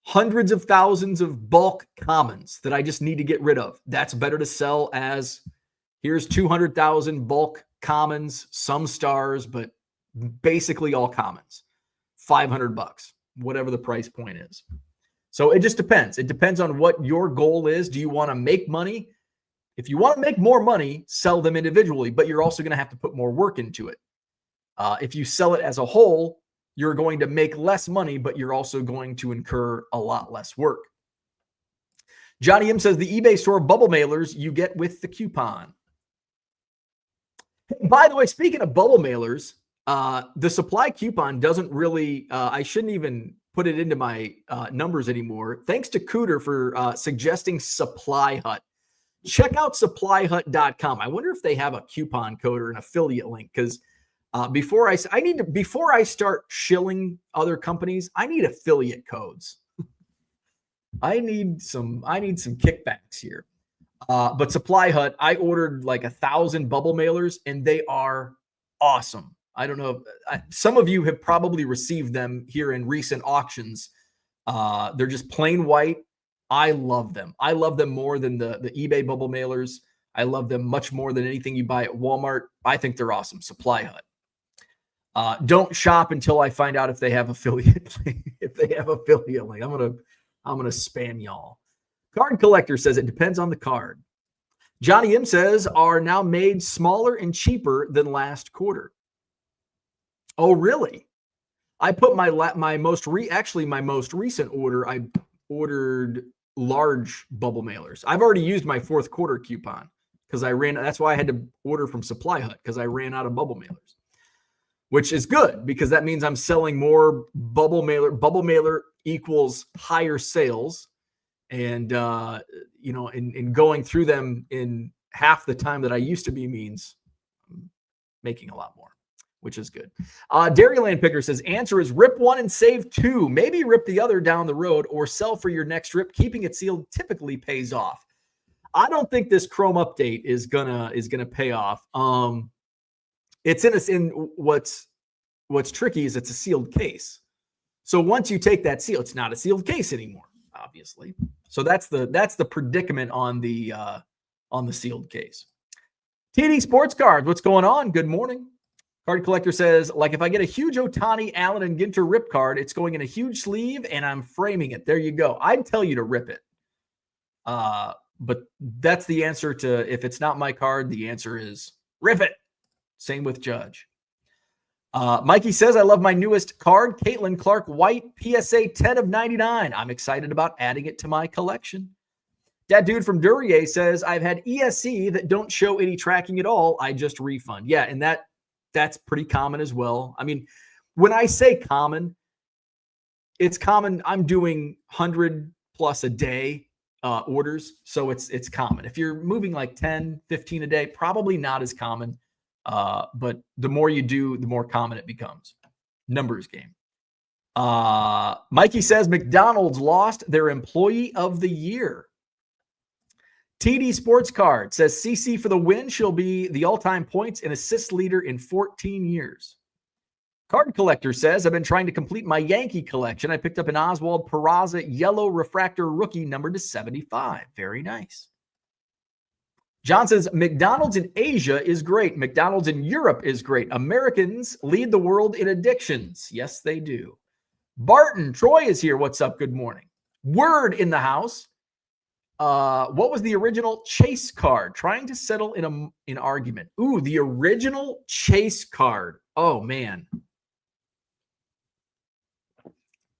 hundreds of thousands of bulk commons that I just need to get rid of. That's better to sell as here's 200,000 bulk commons, some stars, but basically all commons. $500, whatever the price point is. So it just depends. It depends on what your goal is. Do you want to make money? If you want to make more money, sell them individually, but you're also going to have to put more work into it. If you sell it as a whole, you're going to make less money, but you're also going to incur a lot less work. Johnny M says the eBay store bubble mailers you get with the coupon. By the way, speaking of bubble mailers, the supply coupon doesn't really, I shouldn't even put it into my numbers anymore. Thanks to Cooter for suggesting Supply Hut. Check out supplyhut.com. I wonder if they have a coupon code or an affiliate link, because before I start shilling other companies, I need affiliate codes. I need some kickbacks here. But Supply Hut, I ordered like 1,000 bubble mailers, and they are awesome. I don't know. Some of you have probably received them here in recent auctions. They're just plain white. I love them. I love them more than the eBay bubble mailers. I love them much more than anything you buy at Walmart. I think they're awesome. Supply Hut. Don't shop until I find out if they have affiliate link. If they have affiliate link, I'm gonna spam y'all. Card Collector says it depends on the card. Johnny M says are now made smaller and cheaper than last quarter. Oh, really? I put my most recent order. I ordered large bubble mailers. I've already used my fourth quarter coupon because that's why I had to order from Supply Hut, because I ran out of bubble mailers, which is good because that means I'm selling more bubble mailer. Bubble mailer equals higher sales. And, in going through them in half the time that I used to be means I'm making a lot more, which is good. Dairyland Picker says, answer is rip one and save two. Maybe rip the other down the road or sell for your next rip. Keeping it sealed typically pays off. I don't think this Chrome update is gonna pay off. It's in what's tricky is it's a sealed case. So once you take that seal, it's not a sealed case anymore, obviously. So that's the predicament on the sealed case. TD Sports Cards, what's going on? Good morning. Card Collector says, like if I get a huge Ohtani, Allen, and Ginter rip card, it's going in a huge sleeve and I'm framing it. There you go. I'd tell you to rip it. But that's the answer to, if it's not my card, the answer is rip it. Same with Judge. Mikey says, I love my newest card, Caitlin Clark White PSA 10 of 99. I'm excited about adding it to my collection. That dude from Duryea says, I've had ESC that don't show any tracking at all. I just refund. Yeah, and that's pretty common as well. I mean, when I say common, it's common. I'm doing 100 plus a day orders. So it's common. If you're moving like 10, 15 a day, probably not as common. But the more you do, the more common it becomes. Numbers game. Mikey says McDonald's lost their employee of the year. TD Sports Card says CC for the win. She'll be the all-time points and assist leader in 14 years. Card Collector says, I've been trying to complete my Yankee collection. I picked up an Oswald Peraza yellow refractor rookie numbered to 75. Very nice. John says, McDonald's in Asia is great. McDonald's in Europe is great. Americans lead the world in addictions. Yes, they do. Barton, Troy is here. What's up? Good morning. Word in the house. What was the original Chase card? Trying to settle in an argument. Ooh, the original Chase card. Oh, man.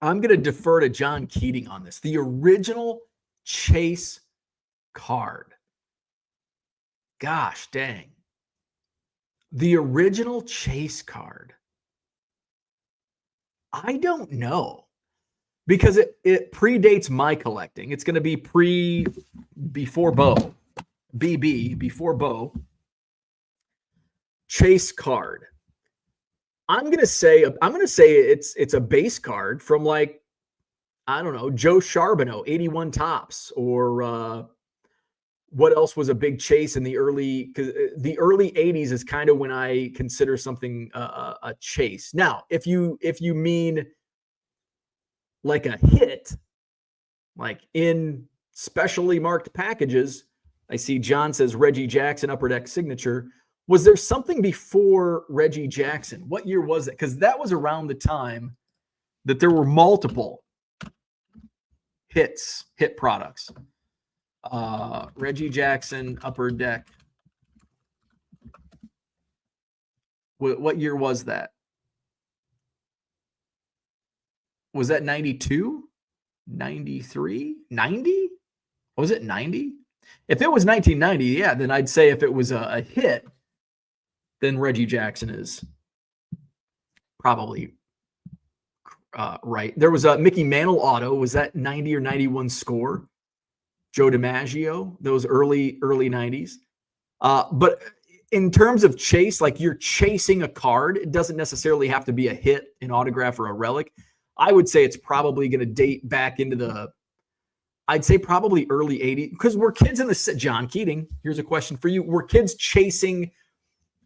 I'm going to defer to John Keating on this. The original Chase card. Gosh, dang. The original Chase card. I don't know. Because it predates my collecting. It's going to be before Bo. BB before Bo. Chase card. I'm gonna say it's a base card from like, I don't know, Joe Charbonneau, 81 tops, or what else was a big chase in the early? Because the early 80s is kind of when I consider something a chase. Now, if you mean like a hit, like in specially marked packages, I see John says Reggie Jackson Upper Deck signature. Was there something before Reggie Jackson? What year was it? Because that was around the time that there were multiple hit products. Reggie Jackson Upper Deck. What year was that? Was that 92? 93? 90? Was it 90? If it was 1990, yeah, then I'd say if it was a hit, then Reggie Jackson is probably right. There was a Mickey Mantle auto. Was that 90 or 91 score? Joe DiMaggio, those early 90s. But in terms of chase, like you're chasing a card, it doesn't necessarily have to be a hit, an autograph, or a relic. I would say it's probably going to date back into I'd say probably early 80s, because we're kids in the, John Keating, here's a question for you. We're kids chasing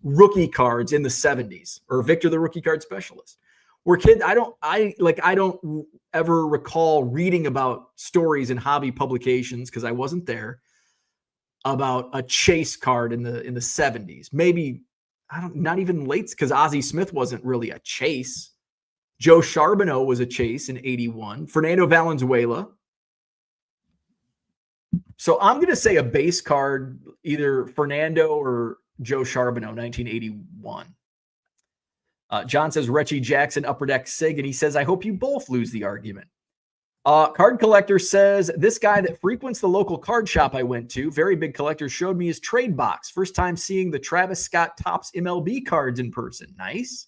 rookie cards in the 70s, or Victor the Rookie Card Specialist. We're kids. I don't ever recall reading about stories in hobby publications, because I wasn't there, about a chase card in the 70s. Maybe, not even late, because Ozzie Smith wasn't really a chase. Joe Charbonneau was a chase in 81. Fernando Valenzuela. So I'm going to say a base card, either Fernando or Joe Charbonneau, 1981. John says Reggie Jackson Upper Deck Sig, and he says, I hope you both lose the argument. Card Collector says, this guy that frequents the local card shop I went to, very big collector, showed me his trade box. First time seeing the Travis Scott Topps MLB cards in person. Nice.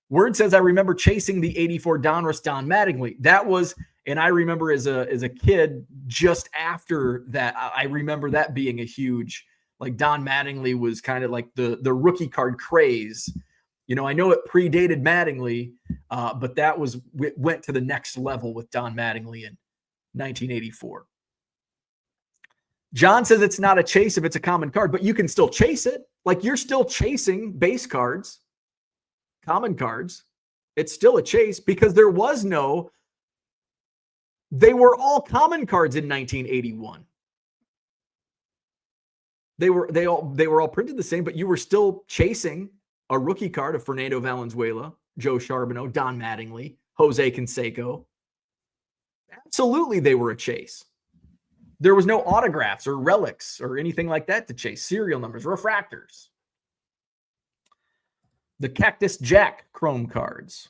Word says, I remember chasing the 84 Donruss Don Mattingly. That was, and I remember as a kid, just after that, I remember that being a huge, like Don Mattingly was kind of like the rookie card craze. You know, I know it predated Mattingly, but that went to the next level with Don Mattingly in 1984. John says it's not a chase if it's a common card, but you can still chase it. Like you're still chasing base cards, common cards. It's still a chase because they were all common cards in 1981. They were all printed the same, but you were still chasing a rookie card of Fernando Valenzuela, Joe Charbonneau, Don Mattingly, Jose Canseco. Absolutely, they were a chase. There was no autographs or relics or anything like that to chase. Serial numbers, refractors. The Cactus Jack Chrome cards.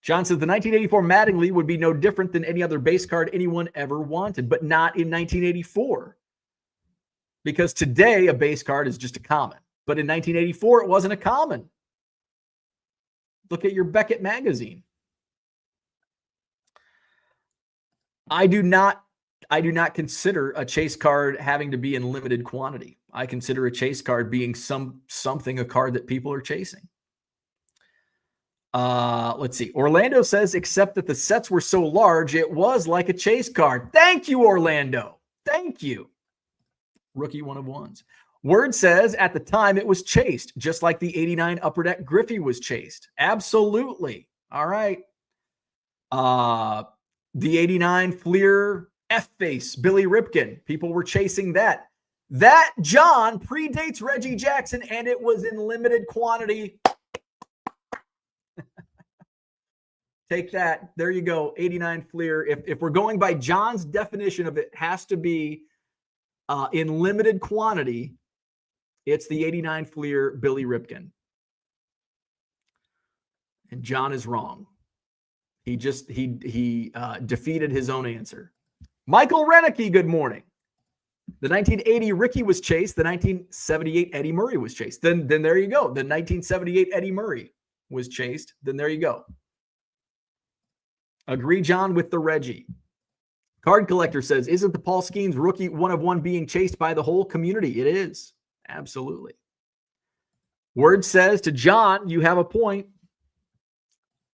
John says the 1984 Mattingly would be no different than any other base card anyone ever wanted, but not in 1984. Because today a base card is just a common. But in 1984, it wasn't a common. Look at your Beckett magazine. I do not consider a chase card having to be in limited quantity. I consider a chase card being a card that people are chasing. Let's see. Orlando says, except that the sets were so large, it was like a chase card. Thank you, Orlando. Thank you. Rookie 1 of 1s. Word says at the time it was chased, just like the 89 Upper Deck Griffey was chased. Absolutely. All right. The 89 Fleer F-Face, Billy Ripken. People were chasing that. That, John, predates Reggie Jackson, and it was in limited quantity. Take that. There you go. 89 Fleer. If we're going by John's definition of it, has to be in limited quantity. It's the 89 Fleer Billy Ripken. And John is wrong. He defeated his own answer. Michael Renicky, good morning. The 1980 Ricky was chased. The 1978 Eddie Murray was chased. Then there you go. The 1978 Eddie Murray was chased. Then there you go. Agree, John, with the Reggie. Card Collector says, isn't the Paul Skeens rookie 1/1 being chased by the whole community? It is. Absolutely. Word says to John, you have a point.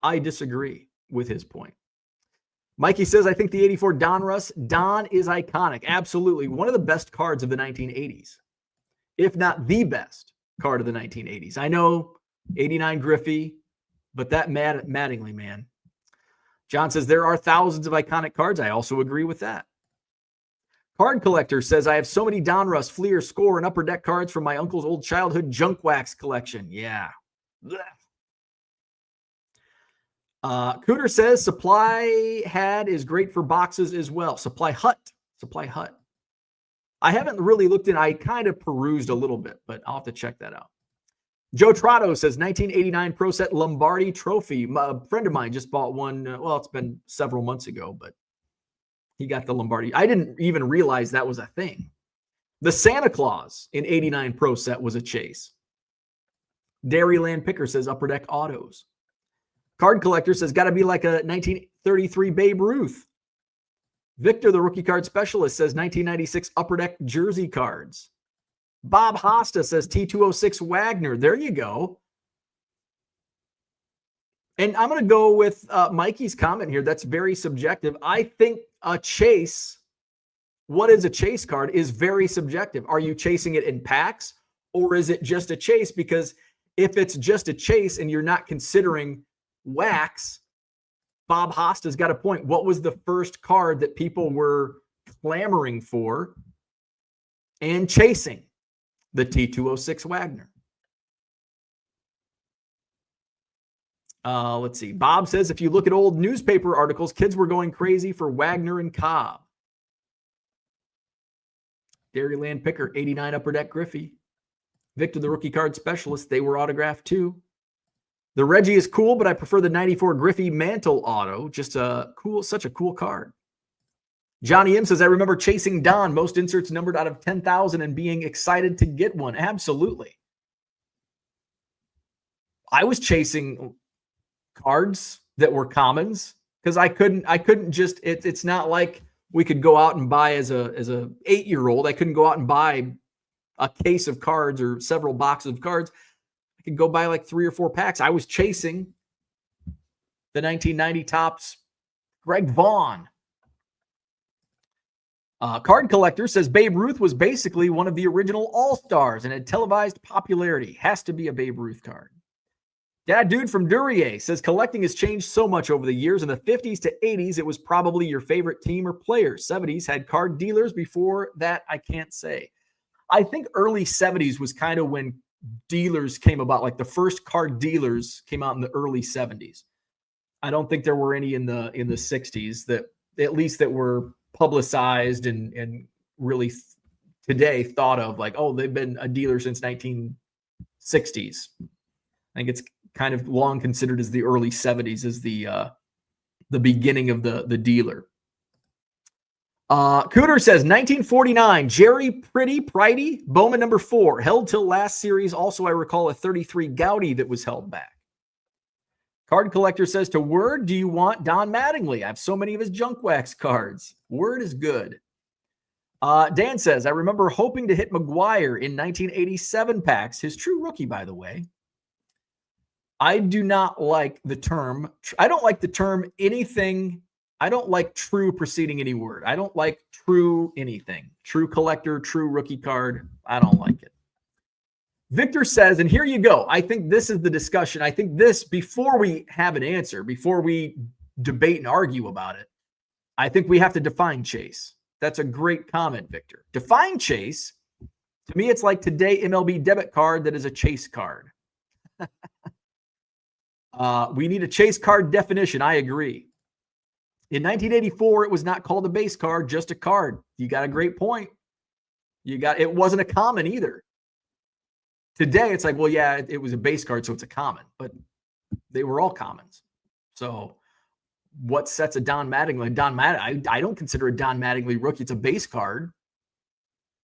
I disagree with his point. Mikey says, I think the 84 Donruss. Don is iconic. Absolutely. One of the best cards of the 1980s, if not the best card of the 1980s. I know 89 Griffey, but that Mattingly, man. John says, there are thousands of iconic cards. I also agree with that. Card Collector says, I have so many Donruss, Fleer, Score, and Upper Deck cards from my uncle's old childhood junk wax collection. Yeah. Cooter says, Supply Had is great for boxes as well. Supply Hut. I haven't really looked in. I kind of perused a little bit, but I'll have to check that out. Joe Trotto says 1989 Pro Set Lombardi Trophy. A friend of mine just bought one. Well, it's been several months ago, but he got the Lombardi. I didn't even realize that was a thing. The Santa Claus in 89 Pro Set was a chase. Dairyland Picker says Upper Deck Autos. Card Collector says got to be like a 1933 Babe Ruth. Victor, the Rookie Card Specialist, says 1996 Upper Deck Jersey cards. Bob Hosta says T206 Wagner. There you go. And I'm going to go with Mikey's comment here. That's very subjective. I think a chase, what is a chase card, is very subjective. Are you chasing it in packs, or is it just a chase? Because if it's just a chase and you're not considering wax, Bob Hosta's got a point. What was the first card that people were clamoring for and chasing? The T206 Wagner. Let's see. Bob says, if you look at old newspaper articles, kids were going crazy for Wagner and Cobb. Dairyland Picker, 89 Upper Deck Griffey. Victor, the Rookie Card Specialist, they were autographed too. The Reggie is cool, but I prefer the 94 Griffey Mantle Auto. Just such a cool card. Johnny M says, I remember chasing Don, most inserts numbered out of 10,000 and being excited to get one. Absolutely. I was chasing cards that were commons because I couldn't just, it's not like we could go out and buy as a 8-year-old. I couldn't go out and buy a case of cards or several boxes of cards. I could go buy like 3 or 4 packs. I was chasing the 1990 Topps Greg Vaughn. Card Collector says Babe Ruth was basically one of the original All-Stars and had televised popularity. Has to be a Babe Ruth card. Dad Dude from Duryea says collecting has changed so much over the years. In the 50s to 80s, it was probably your favorite team or player. 70s had card dealers. Before that, I can't say. I think early 70s was kind of when dealers came about. Like the first card dealers came out in the early 70s. I don't think there were any in the 60s that at least that were publicized and really today thought of like, oh, they've been a dealer since 1960s. I think it's kind of long considered as the early 70s as the beginning of the dealer. Cooter says 1949 Jerry Priddy Bowman number 4 held till last series. Also, I recall a 33 Gowdy that was held back. Card Collector says to Word, do you want Don Mattingly? I have so many of his junk wax cards. Word is good. Dan says, I remember hoping to hit McGuire in 1987 packs. His true rookie, by the way. I do not like the term. I don't like the term anything. I don't like true preceding any word. I don't like true anything. True collector, true rookie card. I don't like it. Victor says, and here you go. I think this is the discussion. I think this, before we have an answer, before we debate and argue about it, I think we have to define chase. That's a great comment, Victor. Define chase. To me, it's like today MLB debit card that is a chase card. We need a chase card definition. I agree. In 1984, it was not called a base card, just a card. You got a great point. It wasn't a common either. Today, it's like, well, yeah, it was a base card, so it's a common, but they were all commons. So what sets a Don Mattingly? I don't consider a Don Mattingly rookie. It's a base card.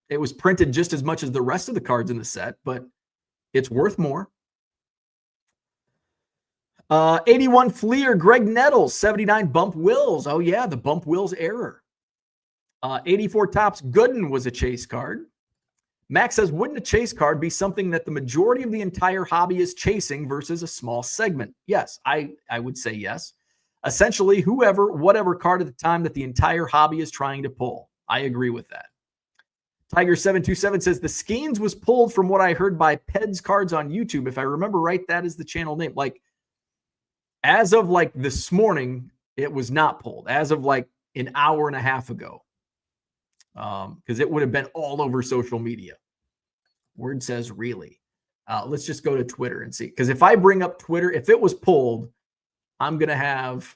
It was printed just as much as the rest of the cards in the set, but it's worth more. 81 Fleer, Greg Nettles, 79 Bump Wills. Oh, yeah, the Bump Wills error. 84 Tops Gooden was a chase card. Max says, wouldn't a chase card be something that the majority of the entire hobby is chasing versus a small segment? Yes, I would say yes. Essentially, whatever card at the time that the entire hobby is trying to pull. I agree with that. Tiger727 says, the Skeens was pulled from what I heard by Peds Cards on YouTube. If I remember right, that is the channel name. Like, as of like this morning, it was not pulled. As of like an hour and a half ago. Because it would have been all over social media. Word says, really? Let's just go to Twitter and see. Because if I bring up Twitter, if it was pulled, I'm going to have,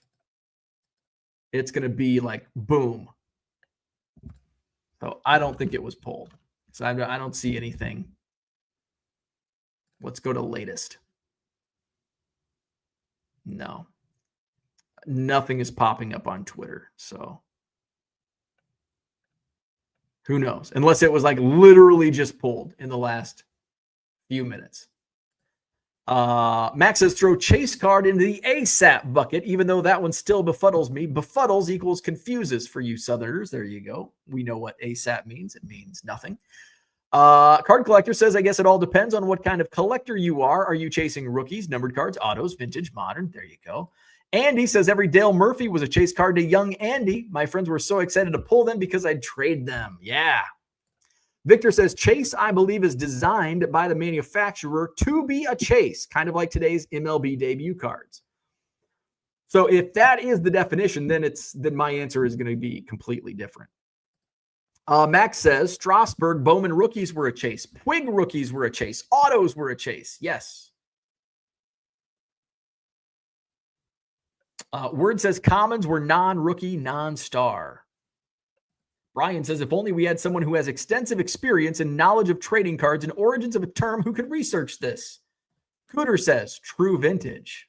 it's going to be like, boom. So I don't think it was pulled. So I don't see anything. Let's go to latest. No. Nothing is popping up on Twitter. So who knows? Unless it was like literally just pulled in the last few minutes. Max says, throw chase card into the ASAP bucket, even though that one still befuddles me. Befuddles equals confuses for you Southerners. There you go. We know what ASAP means. It means nothing. Card collector says, I guess it all depends on what kind of collector you are. Are you chasing rookies, numbered cards, autos, vintage, modern? There you go. Andy says, every Dale Murphy was a chase card to young Andy. My friends were so excited to pull them because I'd trade them. Yeah. Victor says, chase, I believe, is designed by the manufacturer to be a chase, kind of like today's MLB debut cards. So if that is the definition, then my answer is going to be completely different. Max says, Strasburg, Bowman rookies were a chase. Puig rookies were a chase. Autos were a chase. Yes. Word says commons were non-rookie, non-star. Brian says, if only we had someone who has extensive experience and knowledge of trading cards and origins of a term who could research this. Cooter says, true vintage.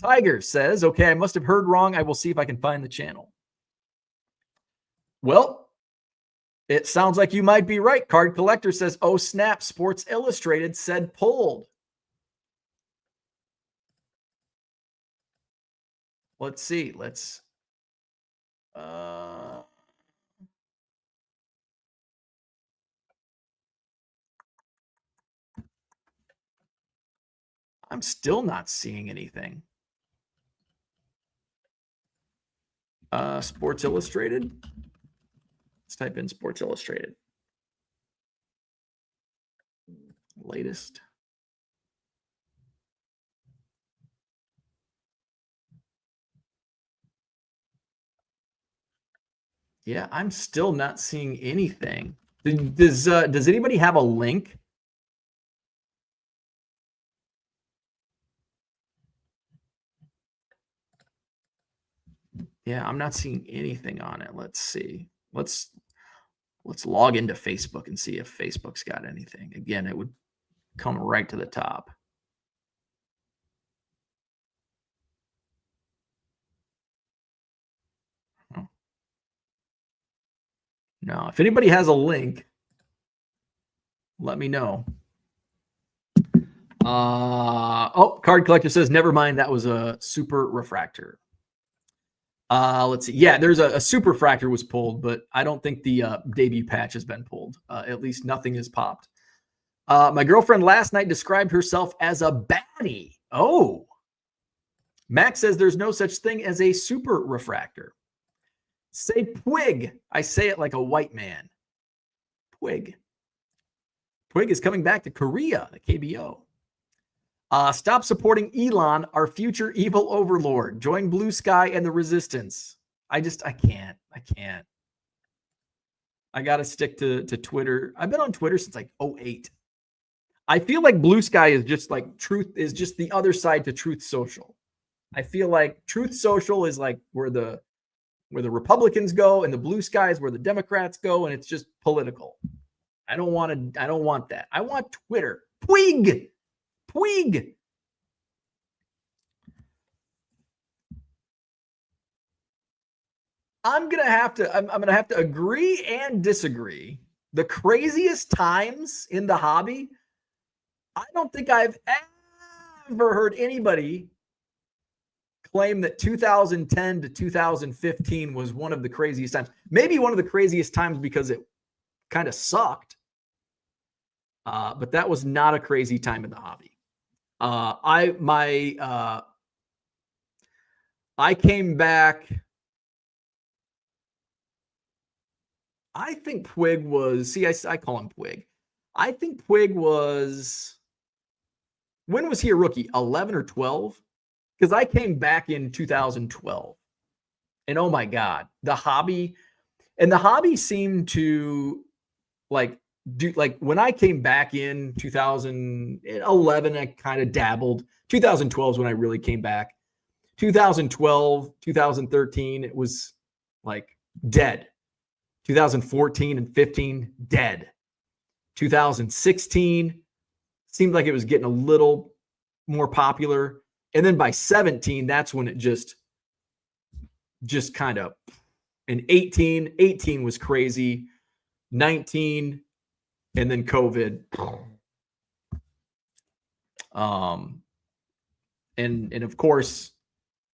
Tiger says, okay, I must have heard wrong. I will see if I can find the channel. Well, it sounds like you might be right. Card Collector says, oh, snap, Sports Illustrated said pulled. Let's see. I'm still not seeing anything. Sports Illustrated. Let's type in Sports Illustrated. Latest. Yeah, I'm still not seeing anything. Does anybody have a link? Yeah, I'm not seeing anything on it. Let's see. Let's log into Facebook and see if Facebook's got anything. Again, it would come right to the top. No, if anybody has a link, let me know. Card Collector says, never mind, that was a super refractor. Let's see. Yeah, there's a super fractor was pulled, but I don't think the debut patch has been pulled. At least nothing has popped. My girlfriend last night described herself as a baddie. Oh. Max says there's no such thing as a super refractor. Say Puig. I say it like a white man. Puig. Puig is coming back to Korea, the KBO. Stop supporting Elon, our future evil overlord. Join Blue Sky and the Resistance. I can't. I got to stick to Twitter. I've been on Twitter since like 2008. I feel like Blue Sky is just like Truth is just the other side to Truth Social. I feel like Truth Social is like where the Republicans go, and the Blue Sky is where the Democrats go, and it's just political. I don't want that. I want Twitter. Puig. I'm gonna have to agree and disagree. The craziest times in the hobby, I don't think I've ever heard anybody claim that 2010 to 2015 was one of the craziest times. Maybe one of the craziest times because it kind of sucked. But that was not a crazy time in the hobby. I came back. I think Puig was, see, I call him Puig. I think Puig was, when was he a rookie? 11 or 12? Because I came back in 2012. And oh my God, the hobby seemed to like do, like when I came back in 2011, I kind of dabbled. 2012 is when I really came back. 2012, 2013, it was like dead. 2014 and 15, dead. 2016 seemed like it was getting a little more popular. And then by 17, that's when it just kind of, and 18 was crazy. 19, and then COVID. And of course,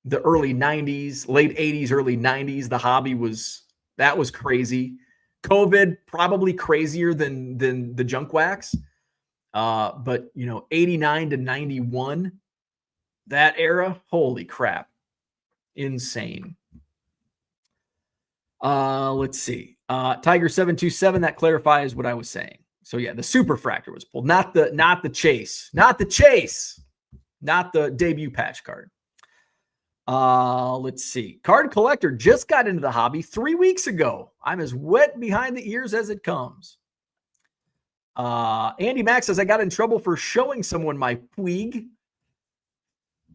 the early 90s, late 80s, early 90s, the hobby was crazy. COVID probably crazier than the junk wax. But 89 to 91, that era, holy crap. Insane. Let's see. Tiger 727, that clarifies what I was saying. So yeah, the Superfractor was pulled, not the chase, not the debut patch card. Let's see. Card collector just got into the hobby 3 weeks ago. I'm as wet behind the ears as it comes. Andy Max says, I got in trouble for showing someone my Puig.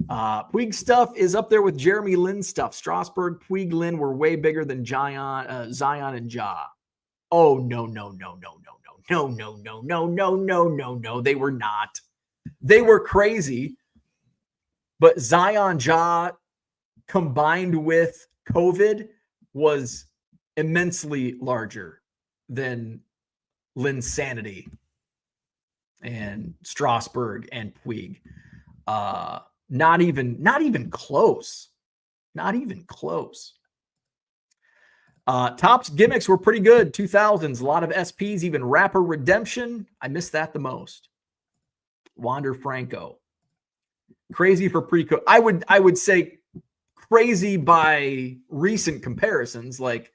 Puig stuff is up there with Jeremy Lin stuff. Strasburg, Puig, Lin were way bigger than Zion and Ja. Oh, no. They were not. They were crazy. But Zion, Ja, combined with COVID, was immensely larger than Linsanity and Strasburg and Puig. Not even close. Not even close. Topps gimmicks were pretty good. 2000s, a lot of SPs, even Rapper Redemption. I missed that the most. Wander Franco. Crazy for pre-COVID. I would say crazy by recent comparisons, like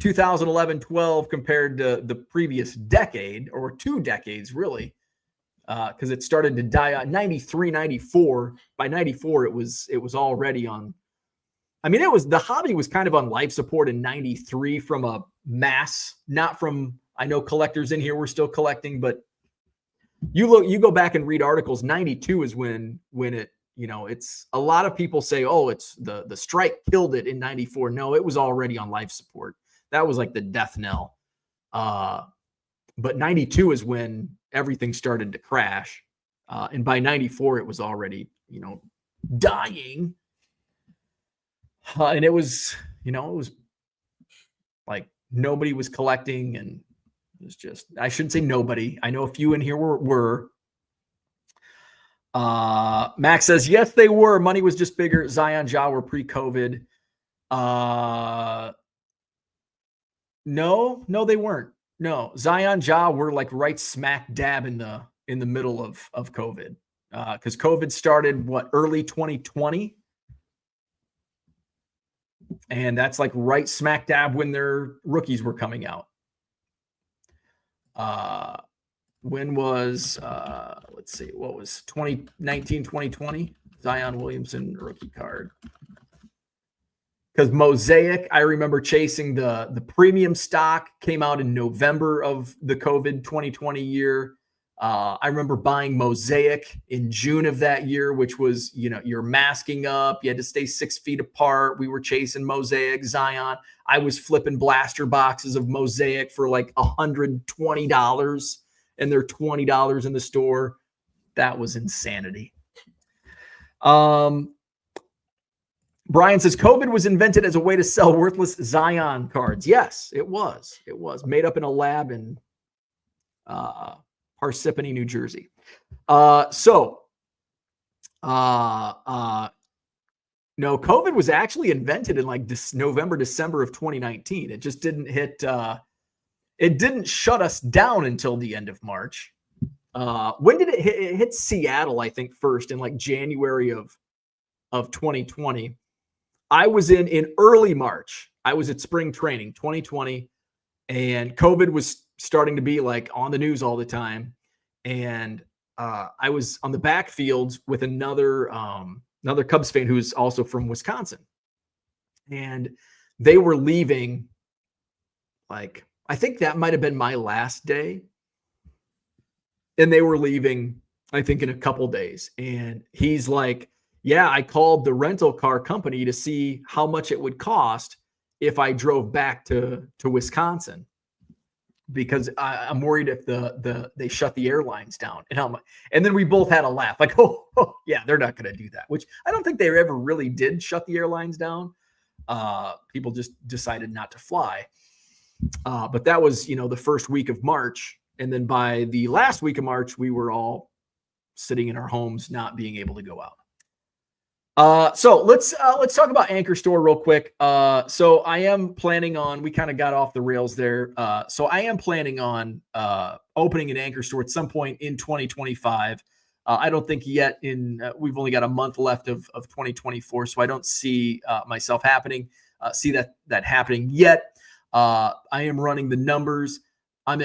2011-12 compared to the previous decade, or 2 decades, really. Because it started to die out 93, 94. By 94, it was already on. I mean, the hobby was kind of on life support in 93 from a mass, not from, I know collectors in here were still collecting, but you go back and read articles. 92 is when it, it's a lot of people say, oh, it's the strike killed it in 94. No, it was already on life support. That was like the death knell. But 92 is when everything started to crash. And by 94, it was already, dying. And it was like nobody was collecting, and it was just, I shouldn't say nobody. I know a few in here were. Max says, yes, they were. Money was just bigger. Zion, Ja were pre-COVID. No, they weren't. No, Zion, Ja were like right smack dab in the middle of COVID. Because COVID started early 2020. And that's like right smack dab when their rookies were coming out. When was, let's see, what was 2019, 2020? Zion Williamson rookie card. Because Mosaic, I remember chasing the premium stock, came out in November of the COVID 2020 year. I remember buying Mosaic in June of that year, which was, you're masking up. You had to stay 6 feet apart. We were chasing Mosaic, Zion. I was flipping blaster boxes of Mosaic for like $120, and they're $20 in the store. That was insanity. Brian says, COVID was invented as a way to sell worthless Zion cards. Yes, it was. It was made up in a lab in Parsippany, New Jersey. No, COVID was actually invented in like November, December of 2019. It just didn't hit. It didn't shut us down until the end of March. When did it hit? It hit Seattle, I think, first in like January of 2020. I was in early March. I was at spring training 2020, and COVID was starting to be like on the news all the time. And I was on the backfield with another Cubs fan who's also from Wisconsin, and they were leaving. Like, I think that might have been my last day, and they were leaving, I think, in a couple days. And he's like, yeah, I called the rental car company to see how much it would cost if I drove back to Wisconsin, because I'm worried if they shut the airlines down. And then we both had a laugh, like, oh yeah, they're not going to do that, which I don't think they ever really did shut the airlines down. People just decided not to fly. But that was, the first week of March. And then by the last week of March, we were all sitting in our homes, not being able to go out. So let's talk about Anchor Store real quick. So I am planning on, we kind of got off the rails there. So I am planning on opening an Anchor Store at some point in 2025. I don't think yet we've only got a month left of 2024. So I don't see myself see that happening yet. I am running the numbers. I'm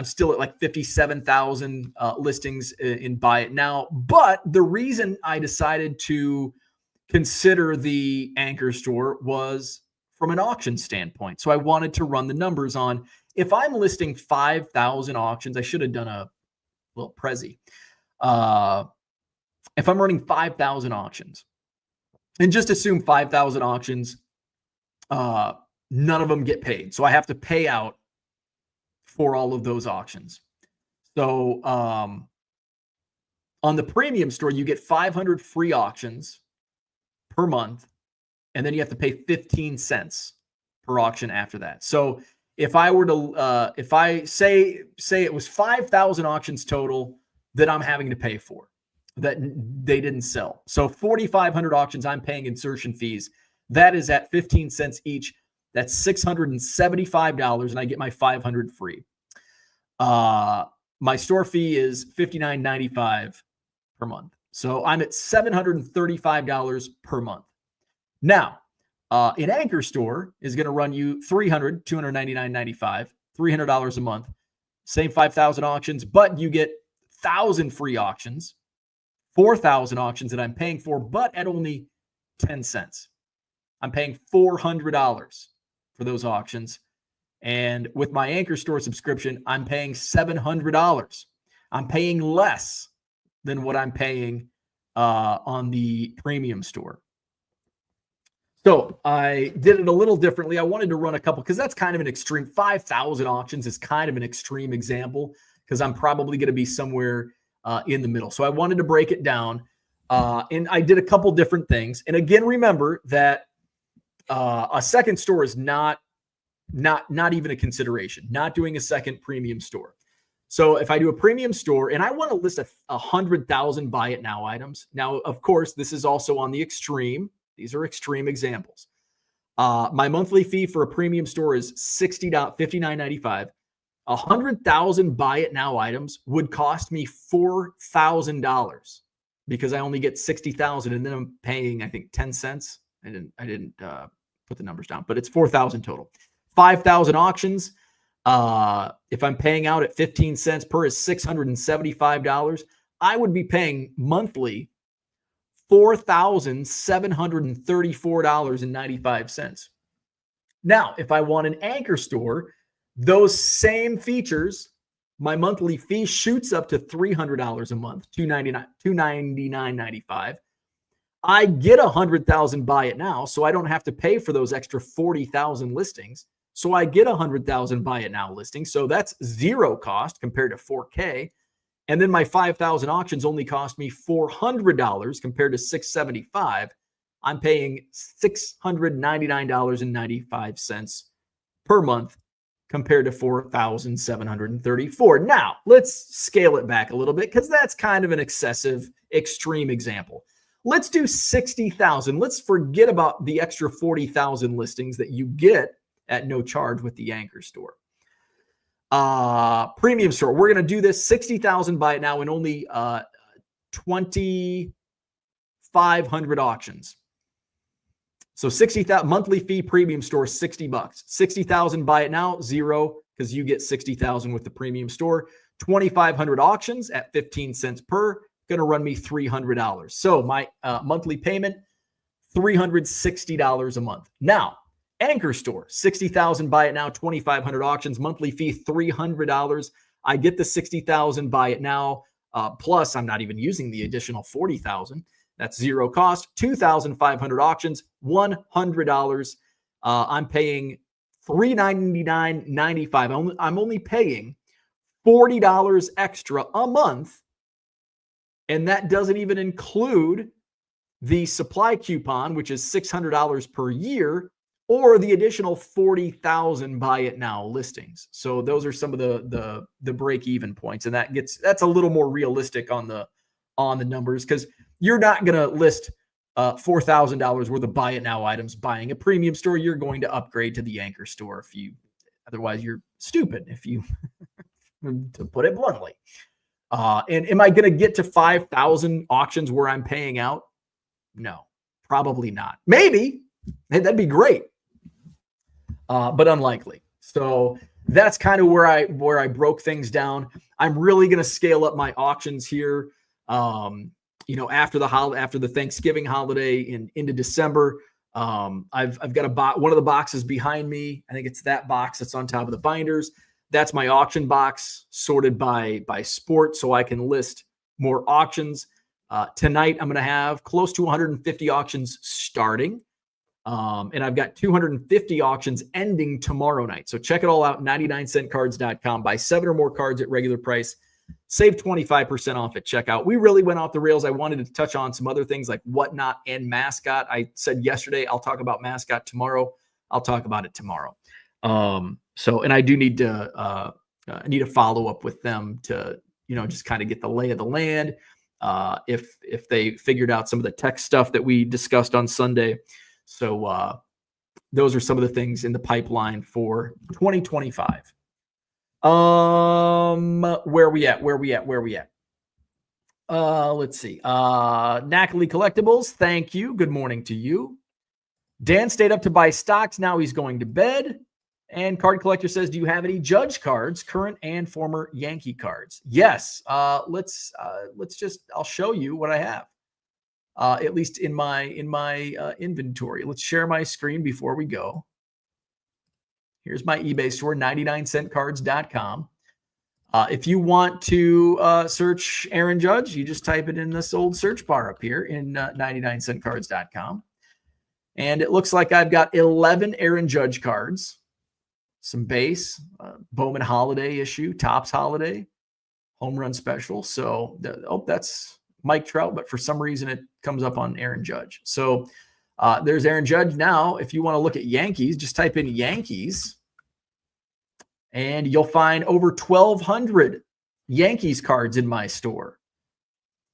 still at like 57,000 listings in Buy It Now. But the reason I decided to consider the Anchor Store was from an auction standpoint. So I wanted to run the numbers on, if I'm listing 5,000 auctions, I should have done a little Prezi. If I'm running 5,000 auctions, and just assume 5,000 auctions, none of them get paid. So I have to pay out for all of those auctions. So on the premium store, you get 500 free auctions per month, and then you have to pay 15 cents per auction after that. So if I were to, if I say it was 5,000 auctions total that I'm having to pay for, that they didn't sell. So 4,500 auctions, I'm paying insertion fees. That is at 15 cents each. That's $675, and I get my 500 free. My store fee is $59.95 per month. So I'm at $735 per month. Now, an Anchor Store is going to run you $299.95, $300 a month, same 5,000 auctions, but you get 1,000 free auctions, 4,000 auctions that I'm paying for, but at only 10 cents. I'm paying $400 for those auctions. And with my Anchor Store subscription, I'm paying $700. I'm paying less than what I'm paying on the premium store. So I did it a little differently. I wanted to run a couple, because that's kind of an extreme. 5,000 auctions is kind of an extreme example, because I'm probably going to be somewhere in the middle. So I wanted to break it down. And I did a couple different things. And again, remember that a second store is not even a consideration, not doing a second premium store. So if I do a premium store and I want to list 100,000 Buy It Now items. Now, of course, this is also on the extreme. These are extreme examples. My monthly fee for a premium store is $59.95. 100,000 Buy It Now items would cost me $4,000, because I only get 60,000, and then I'm paying, I think, 10 cents. I didn't put the numbers down, but it's 4,000 total. 5,000 auctions. If I'm paying out at 15 cents per is $675. I would be paying monthly $4,734.95. Now, if I want an Anchor Store, those same features, my monthly fee shoots up to $300 a month, $299.95. I get 100,000 Buy It Now, so I don't have to pay for those extra 40,000 listings. So I get 100,000 Buy It Now listings. So that's zero cost compared to 4K. And then my 5,000 auctions only cost me $400 compared to $675. I'm paying $699.95 per month compared to $4,734. Now, let's scale it back a little bit, because that's kind of an excessive, extreme example. Let's do 60,000. Let's forget about the extra 40,000 listings that you get at no charge with the Anchor Store. Premium Store. We're going to do this 60,000 buy it now in only 2,500 auctions. So 60,000 monthly fee, Premium Store, $60. 60,000 buy it now, $0, because you get 60,000 with the Premium Store. 2,500 auctions at 15 cents per, going to run me $300. So my monthly payment, $360 a month. Now, Anchor Store, 60,000 buy it now, 2,500 auctions, monthly fee $300. I get the 60,000 buy it now, plus I'm not even using the additional 40,000. That's $0 cost. 2,500 auctions, $100. I'm paying $399.95. I'm only paying $40 extra a month, and that doesn't even include the supply coupon, which is $600 per year, or the additional 40,000 buy it now listings. So those are some of the break even points, and that's a little more realistic on the numbers, because you're not going to list $4,000 worth of buy it now items buying a Premium Store. You're going to upgrade to the Anchor Store otherwise you're stupid, if you to put it bluntly. And am I going to get to 5,000 auctions where I'm paying out? No, probably not. Maybe. That'd be great. But unlikely. So that's kind of where I broke things down. I'm really going to scale up my auctions here. After the Thanksgiving holiday and into December. I've got one of the boxes behind me. I think it's that box that's on top of the binders. That's my auction box sorted by sport, so I can list more auctions. Tonight, I'm going to have close to 150 auctions starting. And I've got 250 auctions ending tomorrow night. So check it all out, 99centcards.com. Buy 7 or more cards at regular price. Save 25% off at checkout. We really went off the rails. I wanted to touch on some other things like Whatnot and Mascot. I said yesterday, I'll talk about Mascot tomorrow. I'll talk about it tomorrow. And I do need to follow up with them to, just kind of get the lay of the land. If they figured out some of the tech stuff that we discussed on Sunday. So those are some of the things in the pipeline for 2025. Where we at? Let's see. Knackley Collectibles, thank you. Good morning to you. Dan stayed up to buy stocks. Now he's going to bed. And Card Collector says, do you have any Judge cards, current and former Yankee cards? Yes. I'll show you what I have. At least in my inventory. Let's share my screen before we go. Here's my eBay store, 99centcards.com. If you want to search Aaron Judge, you just type it in this old search bar up here in 99centcards.com. And it looks like I've got 11 Aaron Judge cards, some base, Bowman Holiday issue, Topps Holiday, home run special. So that's Mike Trout, but for some reason it comes up on Aaron Judge. So there's Aaron Judge. Now, if you want to look at Yankees, just type in Yankees and you'll find over 1,200 Yankees cards in my store.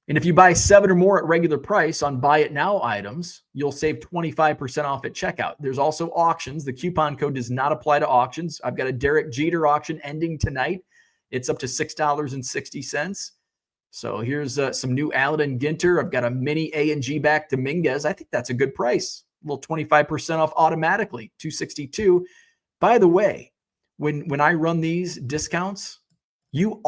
And if you buy 7 or more at regular price on buy it now items, you'll save 25% off at checkout. There's also auctions. The coupon code does not apply to auctions. I've got a Derek Jeter auction ending tonight. It's up to $6.60. So here's some new Allen and Ginter. I've got a mini A&G back Dominguez. I think that's a good price. A little 25% off automatically, $262. By the way, when I run these discounts, you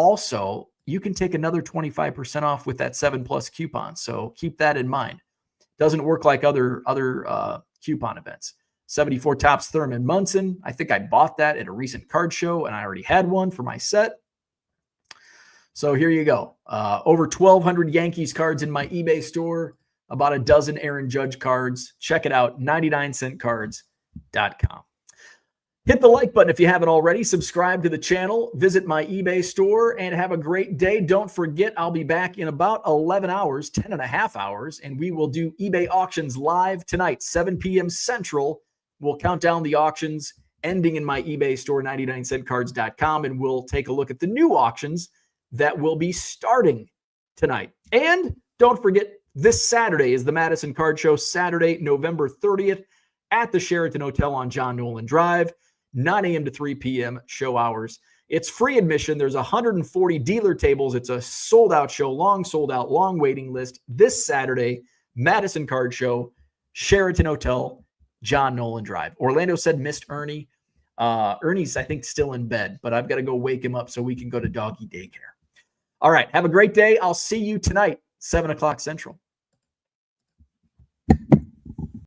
can take another 25% off with that 7+ coupon. So keep that in mind. Doesn't work like other coupon events. 74 Topps Thurman Munson. I think I bought that at a recent card show, and I already had one for my set. So here you go. Over 1,200 Yankees cards in my eBay store. About a dozen Aaron Judge cards. Check it out, 99centcards.com. Hit the like button if you haven't already. Subscribe to the channel. Visit my eBay store and have a great day. Don't forget, I'll be back in about 11 hours, 10 and a half hours, and we will do eBay auctions live tonight, 7 p.m. Central. We'll count down the auctions ending in my eBay store, 99centcards.com, and we'll take a look at the new auctions that will be starting tonight. And don't forget, This Saturday is the Madison Card Show, Saturday, November 30th at the Sheraton Hotel on John Nolan Drive, 9 a.m. to 3 p.m. show hours. It's free admission. There's 140 dealer tables. It's a sold-out show, long sold out, long waiting list. This Saturday, Madison Card Show, Sheraton Hotel, John Nolan Drive. Orlando said missed Ernie. Ernie's, I think, still in bed, but I've got to go wake him up so we can go to doggy daycare. All right. Have a great day. I'll see you tonight, 7 o'clock Central.